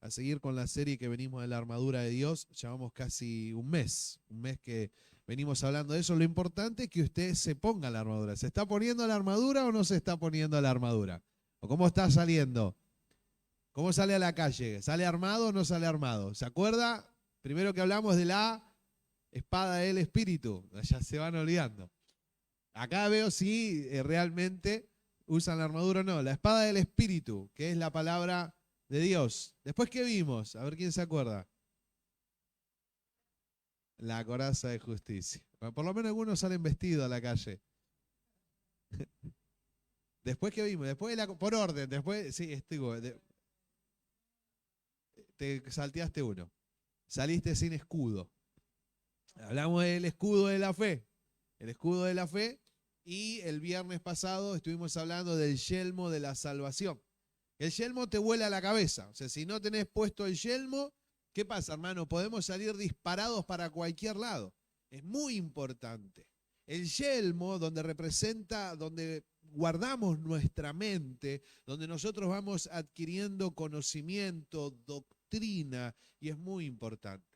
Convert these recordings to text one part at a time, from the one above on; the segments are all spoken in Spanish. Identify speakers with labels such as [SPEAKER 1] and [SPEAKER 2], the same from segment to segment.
[SPEAKER 1] a seguir con la serie que venimos de la armadura de Dios. Llevamos casi un mes que venimos hablando de eso. Lo importante es que usted se ponga la armadura. ¿Se está poniendo la armadura o no se está poniendo la armadura? ¿O cómo está saliendo? ¿Cómo sale a la calle? ¿Sale armado o no sale armado? ¿Se acuerda? Primero que hablamos de la espada del Espíritu. Ya se van olvidando. Acá veo si realmente usan la armadura o no. La espada del Espíritu, que es la palabra de Dios. Después, ¿qué vimos? A ver quién se acuerda. La coraza de justicia. Bueno, por lo menos algunos salen vestidos a la calle. Después, ¿qué vimos? Después por orden. Después, sí, te salteaste uno. Saliste sin escudo. Hablamos del escudo de la fe. El escudo de la fe. Y el viernes pasado estuvimos hablando del yelmo de la salvación. El yelmo te vuela la cabeza. O sea, si no tenés puesto el yelmo, ¿qué pasa, hermano? Podemos salir disparados para cualquier lado. Es muy importante. El yelmo, donde representa, donde guardamos nuestra mente, donde nosotros vamos adquiriendo conocimiento, doctrina, y es muy importante.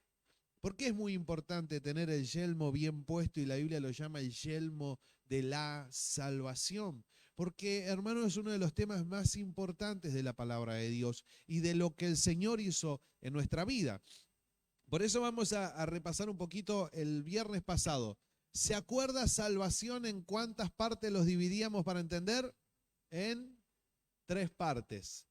[SPEAKER 1] ¿Por qué es muy importante tener el yelmo bien puesto y la Biblia lo llama el yelmo de la salvación? Porque, hermano, es uno de los temas más importantes de la palabra de Dios y de lo que el Señor hizo en nuestra vida. Por eso vamos a repasar un poquito el viernes pasado. ¿Se acuerda salvación en cuántas partes los dividíamos para entender? En 3 partes.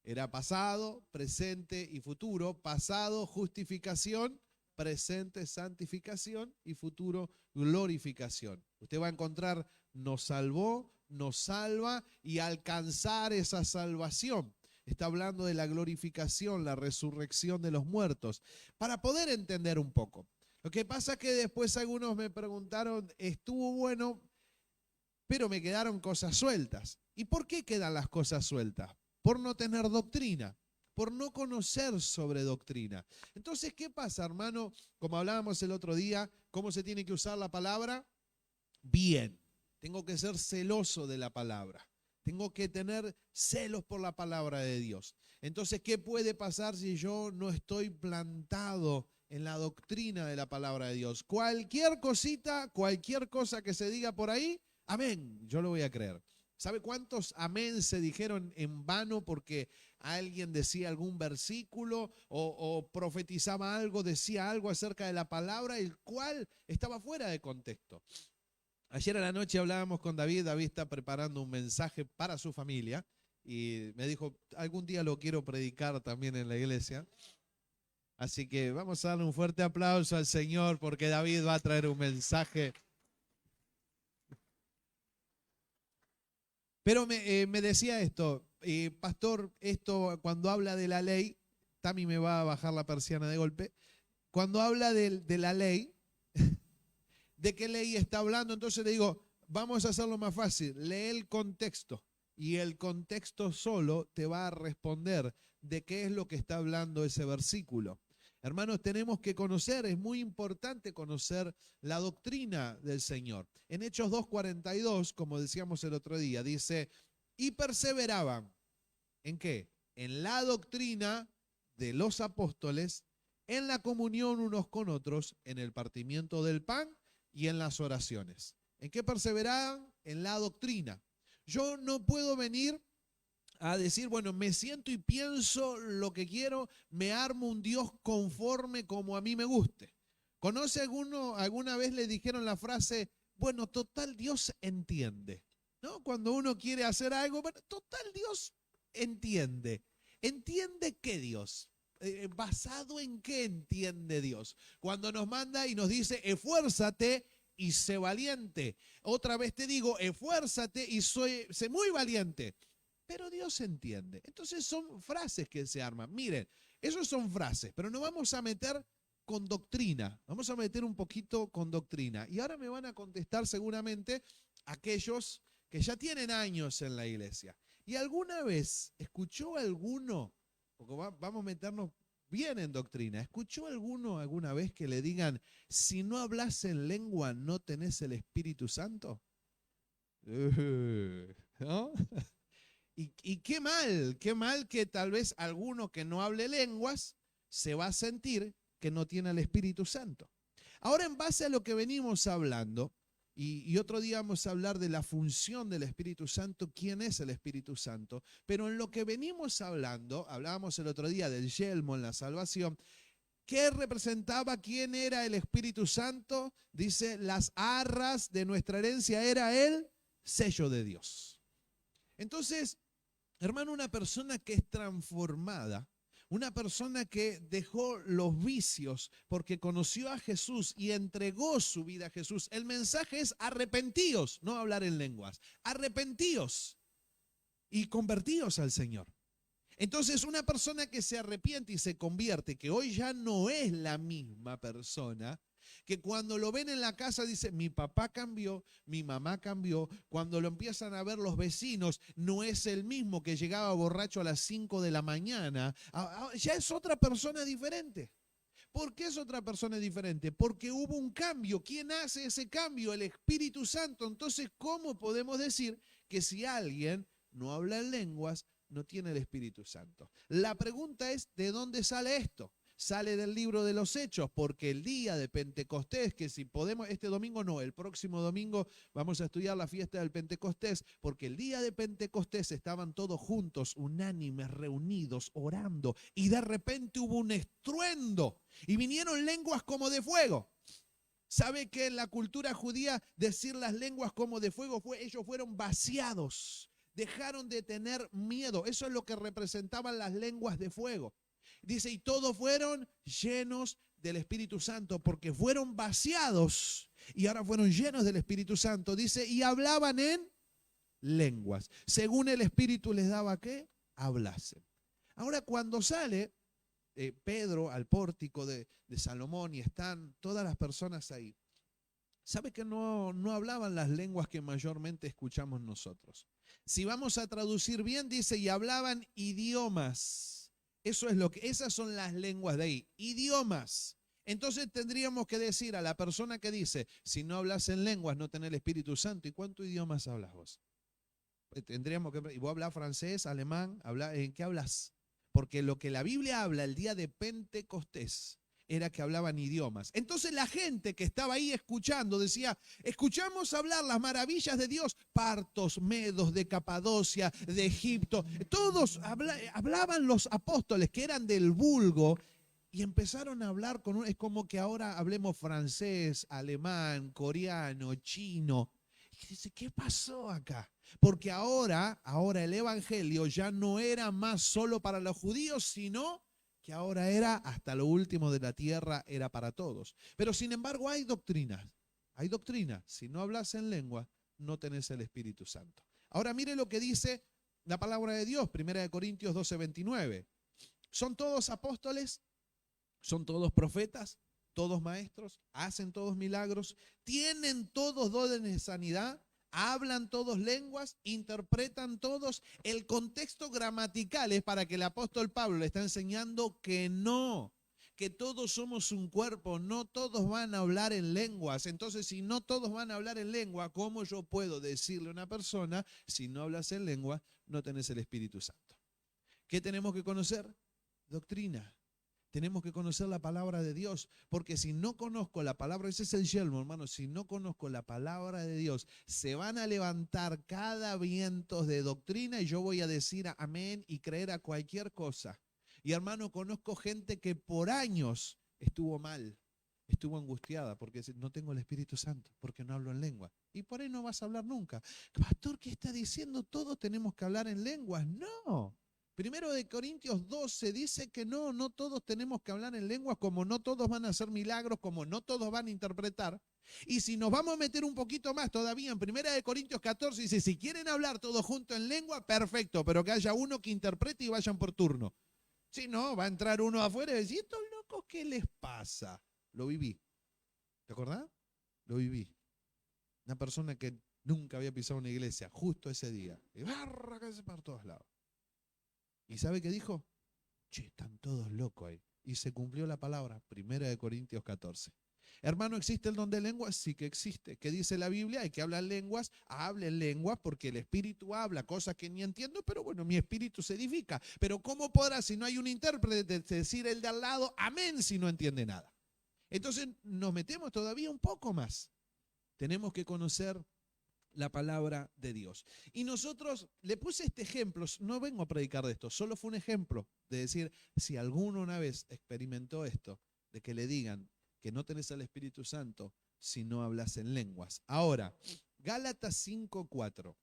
[SPEAKER 1] Era pasado, presente y futuro. Pasado, justificación. Presente, santificación. Y futuro, glorificación. Usted va a encontrar nos salvó, nos salva y alcanzar esa salvación. Está hablando de la glorificación, la resurrección de los muertos. Para poder entender un poco. Lo que pasa es que después algunos me preguntaron, estuvo bueno, pero me quedaron cosas sueltas. ¿Y por qué quedan las cosas sueltas? Por no tener doctrina, por no conocer sobre doctrina. Entonces, ¿qué pasa, hermano? Como hablábamos el otro día, ¿cómo se tiene que usar la palabra? Bien. Tengo que ser celoso de la palabra. Tengo que tener celos por la palabra de Dios. Entonces, ¿qué puede pasar si yo no estoy plantado en la doctrina de la palabra de Dios? Cualquier cosita, cualquier cosa que se diga por ahí, amén, yo lo voy a creer. ¿Sabe cuántos amén se dijeron en vano porque alguien decía algún versículo o profetizaba algo, decía algo acerca de la palabra, el cual estaba fuera de contexto? Ayer a la noche hablábamos con David. David está preparando un mensaje para su familia y me dijo, algún día lo quiero predicar también en la iglesia. Así que vamos a darle un fuerte aplauso al Señor porque David va a traer un mensaje. Pero me decía esto, pastor, esto cuando habla de la ley, Tami me va a bajar la persiana de golpe, cuando habla de la ley, ¿de qué ley está hablando? Entonces le digo, vamos a hacerlo más fácil, lee el contexto y el contexto solo te va a responder de qué es lo que está hablando ese versículo. Hermanos, tenemos que conocer, es muy importante conocer la doctrina del Señor. En Hechos 2:42, como decíamos el otro día, dice, y perseveraban, ¿en qué? En la doctrina de los apóstoles, en la comunión unos con otros, en el partimiento del pan y en las oraciones. ¿En qué perseveraban? En la doctrina. Yo no puedo venir a decir, bueno, me siento y pienso lo que quiero, me armo un Dios conforme como a mí me guste. ¿Conoce alguna vez le dijeron la frase, bueno, total Dios entiende? ¿No? Cuando uno quiere hacer algo, bueno, total Dios entiende. ¿Entiende qué Dios? ¿Basado en qué entiende Dios? Cuando nos manda y nos dice, esfuérzate y sé valiente. Otra vez te digo, esfuérzate y sé muy valiente. Pero Dios entiende. Entonces son frases que se arman. Miren, esos son frases, pero nos vamos a meter con doctrina. Vamos a meter un poquito con doctrina. Y ahora me van a contestar seguramente aquellos que ya tienen años en la iglesia. ¿Y alguna vez escuchó alguno, porque vamos a meternos bien en doctrina, escuchó alguno alguna vez que le digan, si no hablas en lengua no tenés el Espíritu Santo? ¿No? Y qué mal que tal vez alguno que no hable lenguas se va a sentir que no tiene el Espíritu Santo. Ahora, en base a lo que venimos hablando, y otro día vamos a hablar de la función del Espíritu Santo, quién es el Espíritu Santo, pero en lo que venimos hablando, hablábamos el otro día del yelmo en la salvación, ¿qué representaba? ¿Quién era el Espíritu Santo? Dice, las arras de nuestra herencia era el sello de Dios. Entonces, hermano, una persona que es transformada, una persona que dejó los vicios porque conoció a Jesús y entregó su vida a Jesús, el mensaje es arrepentíos, no hablar en lenguas, arrepentíos y convertíos al Señor. Entonces, una persona que se arrepiente y se convierte, que hoy ya no es la misma persona, que cuando lo ven en la casa dice, mi papá cambió, mi mamá cambió, cuando lo empiezan a ver los vecinos, no es el mismo que llegaba borracho a las 5 de la mañana, ya es otra persona diferente. ¿Por qué es otra persona diferente? Porque hubo un cambio. ¿Quién hace ese cambio? El Espíritu Santo. Entonces, ¿cómo podemos decir que si alguien no habla en lenguas, no tiene el Espíritu Santo? La pregunta es, ¿de dónde sale esto? Sale del libro de los Hechos, porque el día de Pentecostés, que si podemos, este domingo no, el próximo domingo vamos a estudiar la fiesta del Pentecostés, porque el día de Pentecostés estaban todos juntos, unánimes, reunidos, orando, y de repente hubo un estruendo, y vinieron lenguas como de fuego. ¿Sabe que en la cultura judía decir las lenguas como de fuego fue, ellos fueron vaciados, dejaron de tener miedo? Eso es lo que representaban las lenguas de fuego. Dice, y todos fueron llenos del Espíritu Santo, porque fueron vaciados y ahora fueron llenos del Espíritu Santo. Dice, y hablaban en lenguas, según el Espíritu les daba que hablasen. Ahora, cuando sale Pedro al pórtico de Salomón y están todas las personas ahí, ¿sabe que no hablaban las lenguas que mayormente escuchamos nosotros? Si vamos a traducir bien, dice, y hablaban idiomas. Eso es lo que, esas son las lenguas de ahí, idiomas. Entonces tendríamos que decir a la persona que dice, si no hablas en lenguas, no tenés el Espíritu Santo. ¿Y cuántos idiomas hablas vos? Tendríamos que, ¿y vos hablas francés, alemán? ¿En qué hablas? Porque lo que la Biblia habla el día de Pentecostés era que hablaban idiomas. Entonces la gente que estaba ahí escuchando decía, escuchamos hablar las maravillas de Dios, partos, medos de Capadocia, de Egipto, todos hablaban los apóstoles que eran del vulgo y empezaron a hablar con es como que ahora hablemos francés, alemán, coreano, chino. Y dice, ¿qué pasó acá? Porque ahora el evangelio ya no era más solo para los judíos, sino que ahora era hasta lo último de la tierra, era para todos. Pero sin embargo hay doctrinas. Si no hablas en lengua, no tenés el Espíritu Santo. Ahora mire lo que dice la palabra de Dios, 1 Corintios 12:29. ¿Son todos apóstoles? ¿Son todos profetas? ¿Todos maestros? ¿Hacen todos milagros? ¿Tienen todos dones de sanidad? ¿Hablan todos lenguas? ¿Interpretan todos? El contexto gramatical es para que el apóstol Pablo le está enseñando que no, que todos somos un cuerpo, no todos van a hablar en lenguas. Entonces, si no todos van a hablar en lengua, ¿cómo yo puedo decirle a una persona, si no hablas en lengua, no tenés el Espíritu Santo? ¿Qué tenemos que conocer? Doctrina. Tenemos que conocer la palabra de Dios, porque si no conozco la palabra, ese es el yelmo, hermano, si no conozco la palabra de Dios, se van a levantar cada viento de doctrina y yo voy a decir amén y creer a cualquier cosa. Y hermano, conozco gente que por años estuvo mal, estuvo angustiada, porque no tengo el Espíritu Santo, porque no hablo en lengua. Y por ahí no vas a hablar nunca. Pastor, ¿qué está diciendo? ¿Todos tenemos que hablar en lenguas? No. 1 Corintios 12 dice que no todos tenemos que hablar en lenguas, como no todos van a hacer milagros, como no todos van a interpretar. Y si nos vamos a meter un poquito más todavía, en 1 Corintios 14 dice, si quieren hablar todos juntos en lengua, perfecto, pero que haya uno que interprete y vayan por turno. Si no, va a entrar uno afuera y decir, ¿estos locos qué les pasa? Lo viví. ¿Te acordás? Lo viví. Una persona que nunca había pisado una iglesia, justo ese día. Y barra que se para todos lados. ¿Y sabe qué dijo? Che, están todos locos ahí. Y se cumplió la palabra, 1 Corintios 14. Hermano, ¿existe el don de lenguas? Sí que existe. ¿Qué dice la Biblia? Hay que hablar lenguas, hablen lenguas porque el Espíritu habla, cosas que ni entiendo, pero bueno, mi espíritu se edifica. Pero ¿cómo podrá, si no hay un intérprete, decir el de al lado, amén, si no entiende nada? Entonces nos metemos todavía un poco más. Tenemos que conocer la palabra de Dios. Y nosotros, le puse este ejemplo, no vengo a predicar de esto, solo fue un ejemplo de decir, si alguno una vez experimentó esto, de que le digan que no tenés al Espíritu Santo si no hablas en lenguas. Ahora, Gálatas 5:4.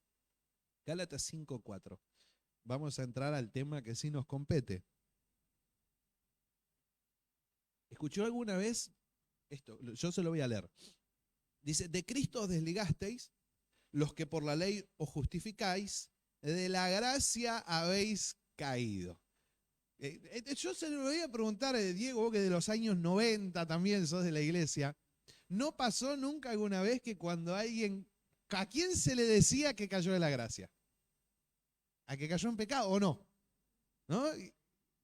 [SPEAKER 1] Gálatas 5:4. Vamos a entrar al tema que sí nos compete. ¿Escuchó alguna vez esto? Yo se lo voy a leer. Dice, de Cristo os desligasteis, los que por la ley os justificáis, de la gracia habéis caído. Yo se lo voy a preguntar a Diego, vos que de los años 90 también sos de la iglesia. ¿No pasó nunca alguna vez que cuando alguien, a quién se le decía que cayó de la gracia? ¿A que cayó en pecado o no? ¿No?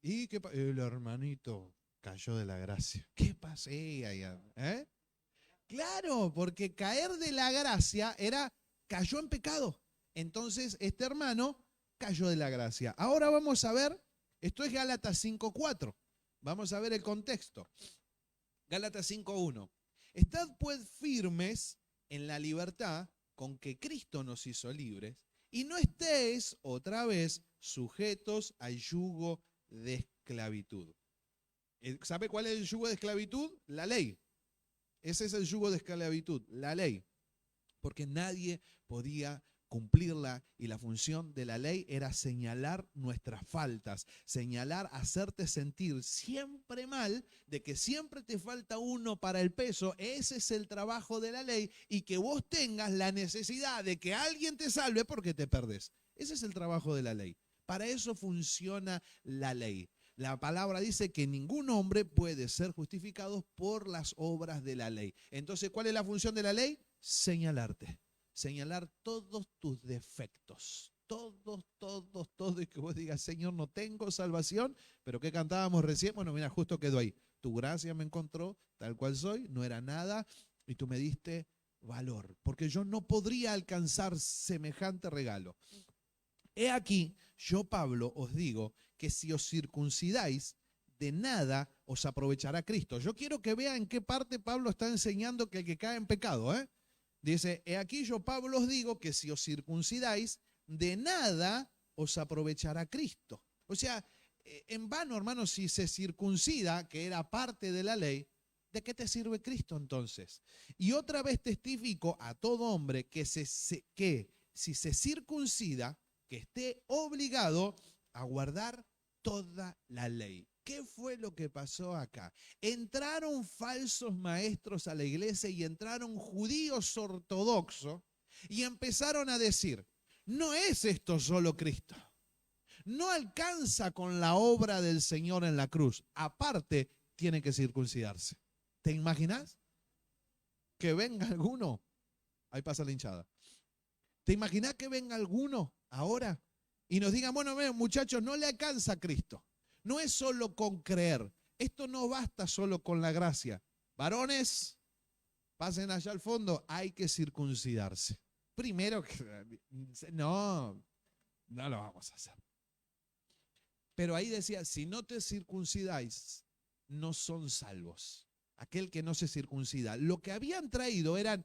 [SPEAKER 1] ¿Y qué pasó? El hermanito cayó de la gracia. ¿Qué pasé allá? Claro, porque caer de la gracia era, cayó en pecado. Entonces, este hermano cayó de la gracia. Ahora vamos a ver, esto es Gálatas 5:4. Vamos a ver el contexto. Gálatas 5:1. Estad pues firmes en la libertad con que Cristo nos hizo libres y no estéis otra vez sujetos al yugo de esclavitud. ¿Sabe cuál es el yugo de esclavitud? La ley. Ese es el yugo de esclavitud, la ley. Porque nadie podía cumplirla y la función de la ley era señalar nuestras faltas, señalar, hacerte sentir siempre mal, de que siempre te falta uno para el peso. Ese es el trabajo de la ley y que vos tengas la necesidad de que alguien te salve porque te perdés. Ese es el trabajo de la ley. Para eso funciona la ley. La palabra dice que ningún hombre puede ser justificado por las obras de la ley. Entonces, ¿cuál es la función de la ley? Señalarte. Señalar todos tus defectos. Todos. Y que vos digas, Señor, no tengo salvación. Pero ¿qué cantábamos recién? Bueno, mira, justo quedó ahí. Tu gracia me encontró tal cual soy, no era nada. Y tú me diste valor. Porque yo no podría alcanzar semejante regalo. He aquí, yo Pablo os digo que si os circuncidáis, de nada os aprovechará Cristo. Yo quiero que vean en qué parte Pablo está enseñando que el que cae en pecado. Dice, he aquí yo Pablo os digo que si os circuncidáis, de nada os aprovechará Cristo. O sea, en vano, hermanos, si se circuncida, que era parte de la ley, ¿de qué te sirve Cristo entonces? Y otra vez testifico a todo hombre que si se circuncida, que esté obligado a guardar toda la ley. ¿Qué fue lo que pasó acá? Entraron falsos maestros a la iglesia y entraron judíos ortodoxos y empezaron a decir, no es esto solo Cristo. No alcanza con la obra del Señor en la cruz. Aparte, tiene que circuncidarse. ¿Te imaginas? Que venga alguno. Ahí pasa la hinchada. ¿Te imaginas que venga alguno ahora y nos diga, bueno, muchachos, no le alcanza a Cristo? No es solo con creer. Esto no basta solo con la gracia. Varones, pasen allá al fondo, hay que circuncidarse. Primero, no lo vamos a hacer. Pero ahí decía, si no te circuncidáis, no son salvos. Aquel que no se circuncida. Lo que habían traído eran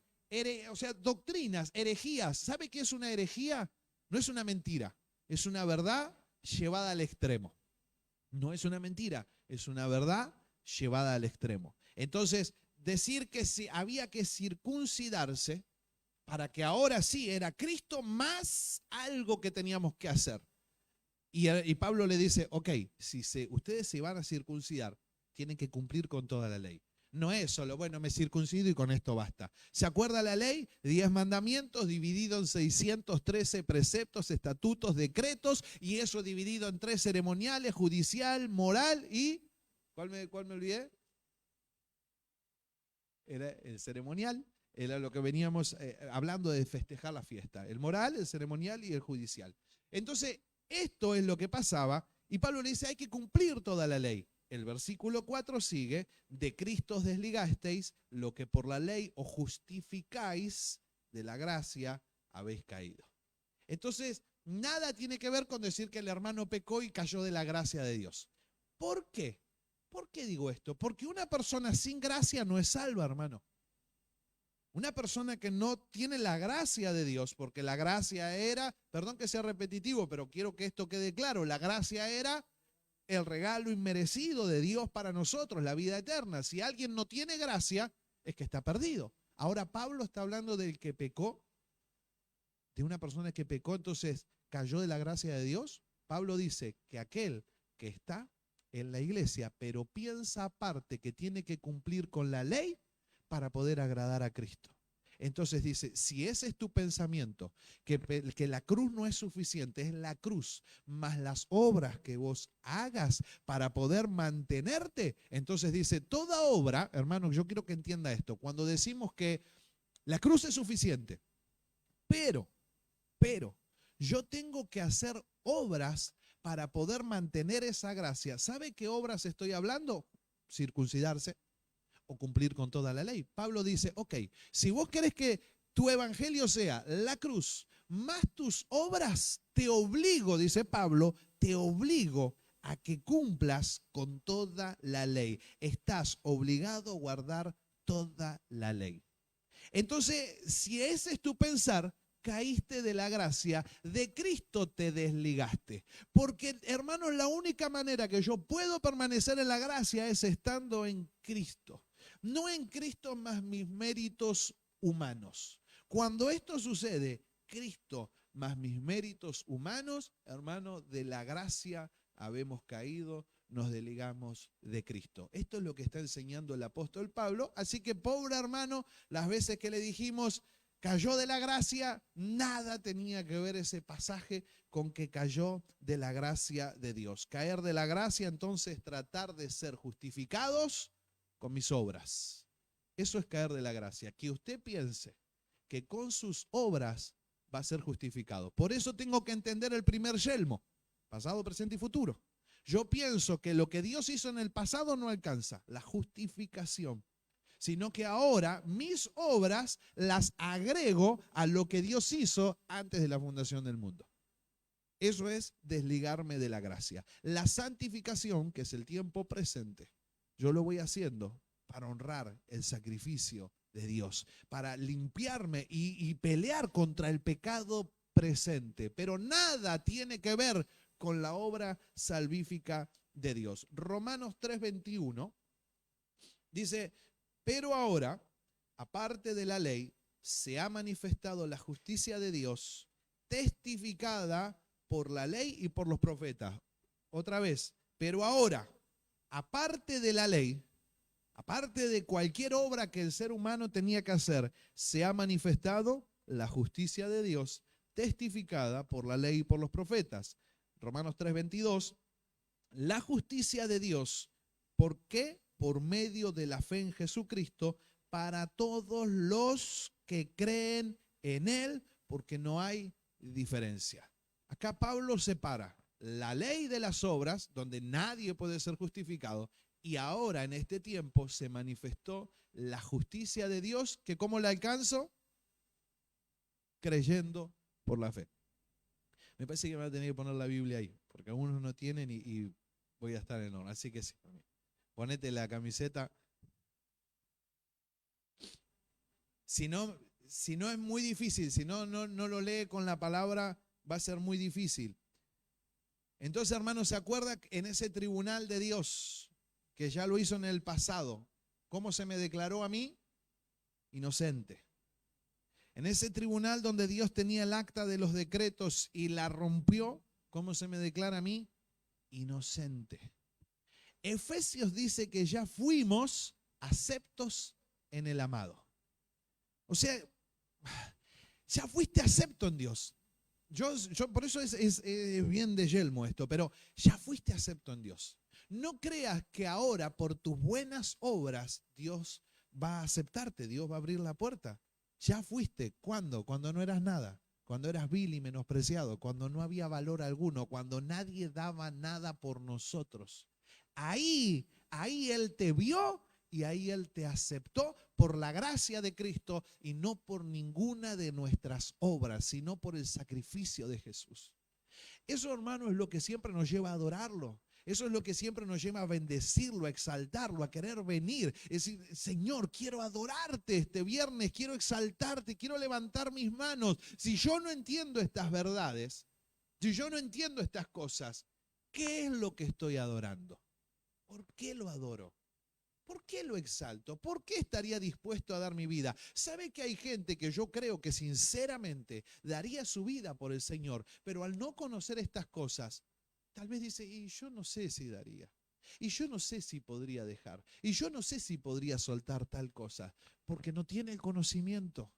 [SPEAKER 1] doctrinas, herejías. ¿Sabe qué es una herejía? No es una mentira, es una verdad llevada al extremo. No es una mentira, es una verdad llevada al extremo. Entonces, decir que había que circuncidarse para que ahora sí era Cristo más algo que teníamos que hacer. Y Pablo le dice, ok, si ustedes se van a circuncidar, tienen que cumplir con toda la ley. No es solo, bueno, me circuncido y con esto basta. ¿Se acuerda la ley? 10 mandamientos dividido en 613 preceptos, estatutos, decretos, y eso dividido en 3 ceremoniales, judicial, moral y... ¿Cuál me olvidé? Era el ceremonial, era lo que veníamos hablando de festejar la fiesta. El moral, el ceremonial y el judicial. Entonces, esto es lo que pasaba, y Pablo le dice, hay que cumplir toda la ley. el versículo 4 sigue, de Cristo os desligasteis, lo que por la ley os justificáis, de la gracia habéis caído. Entonces, nada tiene que ver con decir que el hermano pecó y cayó de la gracia de Dios. ¿Por qué? ¿Por qué digo esto? Porque una persona sin gracia no es salva, hermano. Una persona que no tiene la gracia de Dios, porque la gracia era, perdón que sea repetitivo, pero quiero que esto quede claro, la gracia era el regalo inmerecido de Dios para nosotros, la vida eterna. Si alguien no tiene gracia, es que está perdido. Ahora Pablo está hablando del que pecó, de una persona que pecó, entonces cayó de la gracia de Dios. Pablo dice que aquel que está en la iglesia, pero piensa aparte que tiene que cumplir con la ley para poder agradar a Cristo. Entonces dice, si ese es tu pensamiento, que la cruz no es suficiente, es la cruz más las obras que vos hagas para poder mantenerte, entonces dice, toda obra, hermano, yo quiero que entienda esto, cuando decimos que la cruz es suficiente, pero, yo tengo que hacer obras para poder mantener esa gracia. ¿Sabe qué obras estoy hablando? Circuncidarse o cumplir con toda la ley. Pablo dice, ok, si vos querés que tu evangelio sea la cruz más tus obras, te obligo, dice Pablo, te obligo a que cumplas con toda la ley. Estás obligado a guardar toda la ley. Entonces, si ese es tu pensar, caíste de la gracia, de Cristo te desligaste. Porque, hermanos, la única manera que yo puedo permanecer en la gracia es estando en Cristo. No en Cristo más mis méritos humanos. Cuando esto sucede, Cristo más mis méritos humanos, hermano, de la gracia habemos caído, nos desligamos de Cristo. Esto es lo que está enseñando el apóstol Pablo. Así que, pobre hermano, las veces que le dijimos cayó de la gracia, nada tenía que ver ese pasaje con que cayó de la gracia de Dios. Caer de la gracia, entonces, tratar de ser justificados con mis obras. Eso es caer de la gracia. Que usted piense que con sus obras va a ser justificado. Por eso tengo que entender el primer yelmo, pasado, presente y futuro. Yo pienso que lo que Dios hizo en el pasado no alcanza, la justificación, sino que ahora mis obras las agrego a lo que Dios hizo antes de la fundación del mundo. Eso es desligarme de la gracia. La santificación, que es el tiempo presente, yo lo voy haciendo para honrar el sacrificio de Dios, para limpiarme y pelear contra el pecado presente. Pero nada tiene que ver con la obra salvífica de Dios. Romanos 3:21 dice, pero ahora, aparte de la ley, se ha manifestado la justicia de Dios, testificada por la ley y por los profetas. Otra vez, pero ahora, aparte de la ley, aparte de cualquier obra que el ser humano tenía que hacer, se ha manifestado la justicia de Dios, testificada por la ley y por los profetas. Romanos 3:22, la justicia de Dios, ¿por qué? Por medio de la fe en Jesucristo, para todos los que creen en Él, porque no hay diferencia. Acá Pablo separa la ley de las obras, donde nadie puede ser justificado, y ahora en este tiempo se manifestó la justicia de Dios, que ¿cómo la alcanzo? Creyendo por la fe. Me parece que me va a tener que poner la Biblia ahí, porque algunos no tienen y voy a estar en orden. Así que sí, ponete la camiseta. Si no es muy difícil, si no lo lee con la palabra, va a ser muy difícil. Entonces, hermanos, ¿se acuerda en ese tribunal de Dios, que ya lo hizo en el pasado? ¿Cómo se me declaró a mí? Inocente. En ese tribunal donde Dios tenía el acta de los decretos y la rompió, ¿cómo se me declara a mí? Inocente. Efesios dice que ya fuimos aceptos en el amado. O sea, ya fuiste acepto en Dios. Yo por eso es bien de yelmo esto, pero ya fuiste acepto en Dios. No creas que ahora por tus buenas obras Dios va a aceptarte, Dios va a abrir la puerta. Ya fuiste. ¿Cuándo? Cuando no eras nada, cuando eras vil y menospreciado, cuando no había valor alguno, cuando nadie daba nada por nosotros. Ahí Él te vio y ahí Él te aceptó por la gracia de Cristo y no por ninguna de nuestras obras, sino por el sacrificio de Jesús. Eso, hermano, es lo que siempre nos lleva a adorarlo. Eso es lo que siempre nos lleva a bendecirlo, a exaltarlo, a querer venir. Es decir, Señor, quiero adorarte este viernes, quiero exaltarte, quiero levantar mis manos. Si yo no entiendo estas verdades, si yo no entiendo estas cosas, ¿qué es lo que estoy adorando? ¿Por qué lo adoro? ¿Por qué lo exalto? ¿Por qué estaría dispuesto a dar mi vida? ¿Sabe que hay gente que yo creo que sinceramente daría su vida por el Señor, pero al no conocer estas cosas, tal vez dice, y yo no sé si daría, y yo no sé si podría dejar, y yo no sé si podría soltar tal cosa, porque no tiene el conocimiento?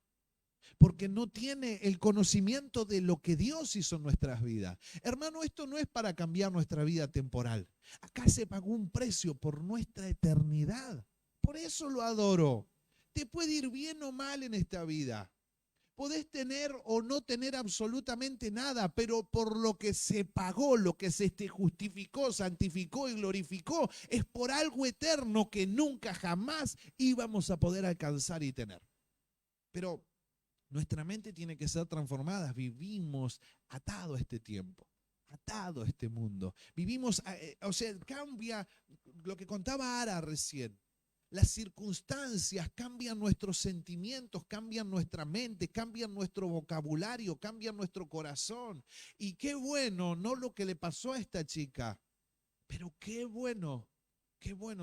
[SPEAKER 1] Porque no tiene el conocimiento de lo que Dios hizo en nuestras vidas. Hermano, esto no es para cambiar nuestra vida temporal. Acá se pagó un precio por nuestra eternidad. Por eso lo adoro. Te puede ir bien o mal en esta vida. Podés tener o no tener absolutamente nada, pero por lo que se pagó, lo que se te justificó, santificó y glorificó, es por algo eterno que nunca jamás íbamos a poder alcanzar y tener. Pero nuestra mente tiene que ser transformada. Vivimos atado a este tiempo, atado a este mundo. Vivimos, o sea, cambia lo que contaba Ara recién. Las circunstancias cambian nuestros sentimientos, cambian nuestra mente, cambian nuestro vocabulario, cambian nuestro corazón. Y qué bueno, no lo que le pasó a esta chica, pero qué bueno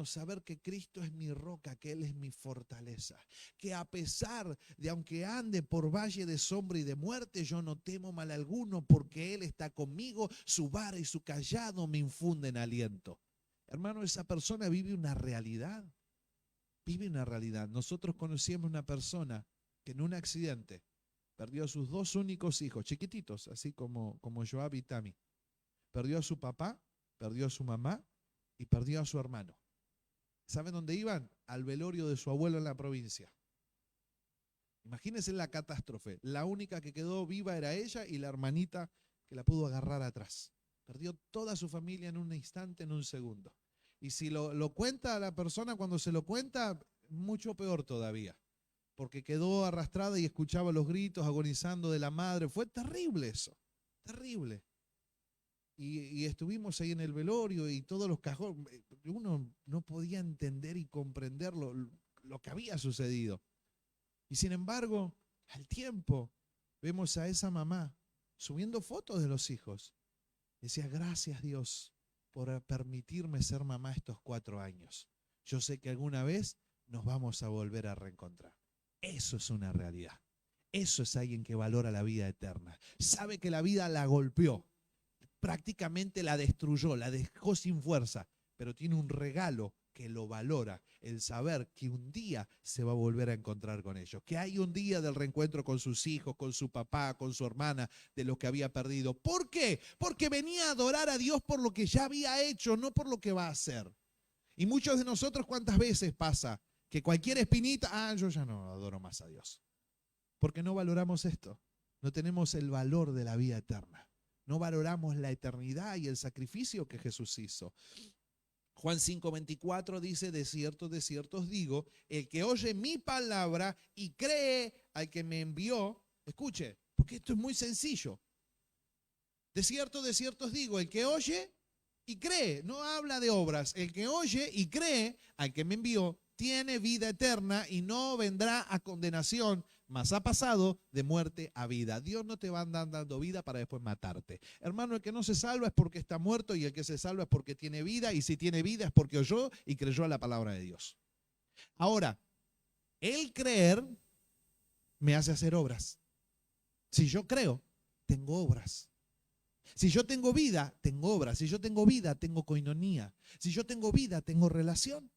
[SPEAKER 1] saber que Cristo es mi roca, que Él es mi fortaleza. Que a pesar de aunque ande por valle de sombra y de muerte, yo no temo mal alguno porque Él está conmigo, su vara y su cayado me infunden aliento. Hermano, esa persona vive una realidad. Vive una realidad. Nosotros conocíamos una persona que en un accidente perdió a sus dos únicos hijos, chiquititos, así como Joab y Tami. Perdió a su papá, perdió a su mamá y perdió a su hermano. ¿Saben dónde iban? Al velorio de su abuelo en la provincia. Imagínense la catástrofe. La única que quedó viva era ella y la hermanita que la pudo agarrar atrás. Perdió toda su familia en un instante, en un segundo. Y si lo cuenta la persona, cuando se lo cuenta, mucho peor todavía. Porque quedó arrastrada y escuchaba los gritos agonizando de la madre. Fue terrible eso, terrible. Y estuvimos ahí en el velorio y todos los cajones, uno no podía entender y comprender lo que había sucedido. Y sin embargo, al tiempo, vemos a esa mamá subiendo fotos de los hijos. Decía, gracias Dios por permitirme ser mamá estos 4 años. Yo sé que alguna vez nos vamos a volver a reencontrar. Eso es una realidad. Eso es alguien que valora la vida eterna. Sabe que la vida la golpeó. Prácticamente la destruyó, la dejó sin fuerza, pero tiene un regalo que lo valora, el saber que un día se va a volver a encontrar con ellos, que hay un día del reencuentro con sus hijos, con su papá, con su hermana, de lo que había perdido. ¿Por qué? Porque venía a adorar a Dios por lo que ya había hecho, no por lo que va a hacer. Y muchos de nosotros, ¿cuántas veces pasa? Que cualquier espinita, yo ya no adoro más a Dios. Porque no valoramos esto, no tenemos el valor de la vida eterna. No valoramos la eternidad y el sacrificio que Jesús hizo. Juan 5:24 dice, de cierto os digo, el que oye mi palabra y cree al que me envió, escuche, porque esto es muy sencillo. De cierto os digo, el que oye y cree, no habla de obras, el que oye y cree al que me envió, tiene vida eterna y no vendrá a condenación, mas ha pasado de muerte a vida. Dios no te va a andar dando vida para después matarte. Hermano, el que no se salva es porque está muerto y el que se salva es porque tiene vida, y si tiene vida es porque oyó y creyó a la palabra de Dios. Ahora, el creer me hace hacer obras. Si yo creo, tengo obras. Si yo tengo vida, tengo obras. Si yo tengo vida, tengo coinonía. Si yo tengo vida, tengo relación.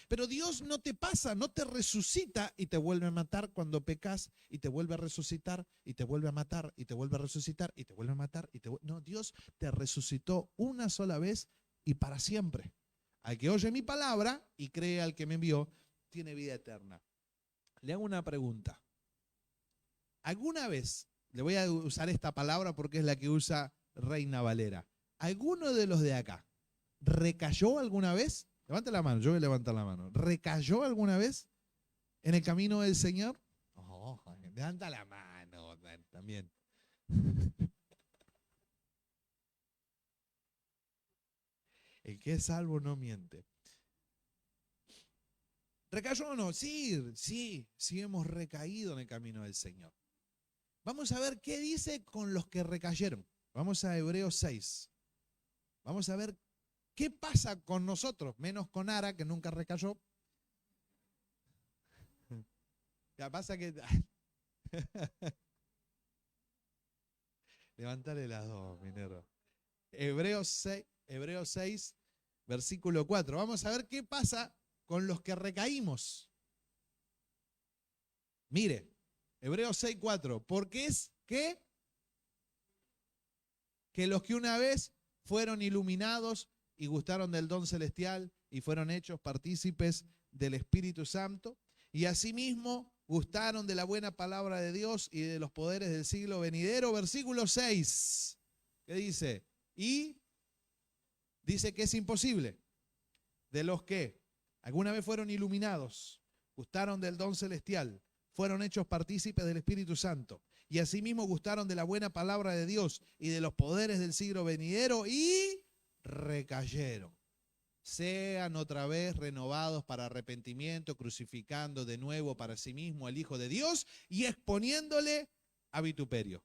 [SPEAKER 1] Pero Dios no te pasa, no te resucita y te vuelve a matar cuando pecas, y te vuelve a resucitar y te vuelve a matar y te vuelve a resucitar y te vuelve a matar. No, Dios te resucitó una sola vez y para siempre. Al que oye mi palabra y cree al que me envió, tiene vida eterna. Le hago una pregunta. ¿Alguna vez, le voy a usar esta palabra porque es la que usa Reina Valera, alguno de los de acá ¿Recayó alguna vez? Levante la mano, yo voy a levantar la mano. ¿Recayó alguna vez en el camino del Señor? Oh, levanta la mano también. El que es salvo no miente. ¿Recayó o no? Sí hemos recaído en el camino del Señor. Vamos a ver qué dice con los que recayeron. Vamos a Hebreos 6. Vamos a ver qué pasa con nosotros, menos con Ara, que nunca recayó. Ya pasa que... Levántale las dos, Minero. Hebreos 6, versículo 4. Vamos a ver qué pasa con los que recaímos. Mire, Hebreos 6, 4. Porque es que los que una vez fueron iluminados y gustaron del don celestial y fueron hechos partícipes del Espíritu Santo, y asimismo gustaron de la buena palabra de Dios y de los poderes del siglo venidero. Versículo 6, ¿qué dice? Y dice que es imposible. De los que alguna vez fueron iluminados, gustaron del don celestial, fueron hechos partícipes del Espíritu Santo, y asimismo gustaron de la buena palabra de Dios y de los poderes del siglo venidero, y recayeron. Sean otra vez renovados para arrepentimiento, crucificando de nuevo para sí mismo al Hijo de Dios y exponiéndole a vituperio.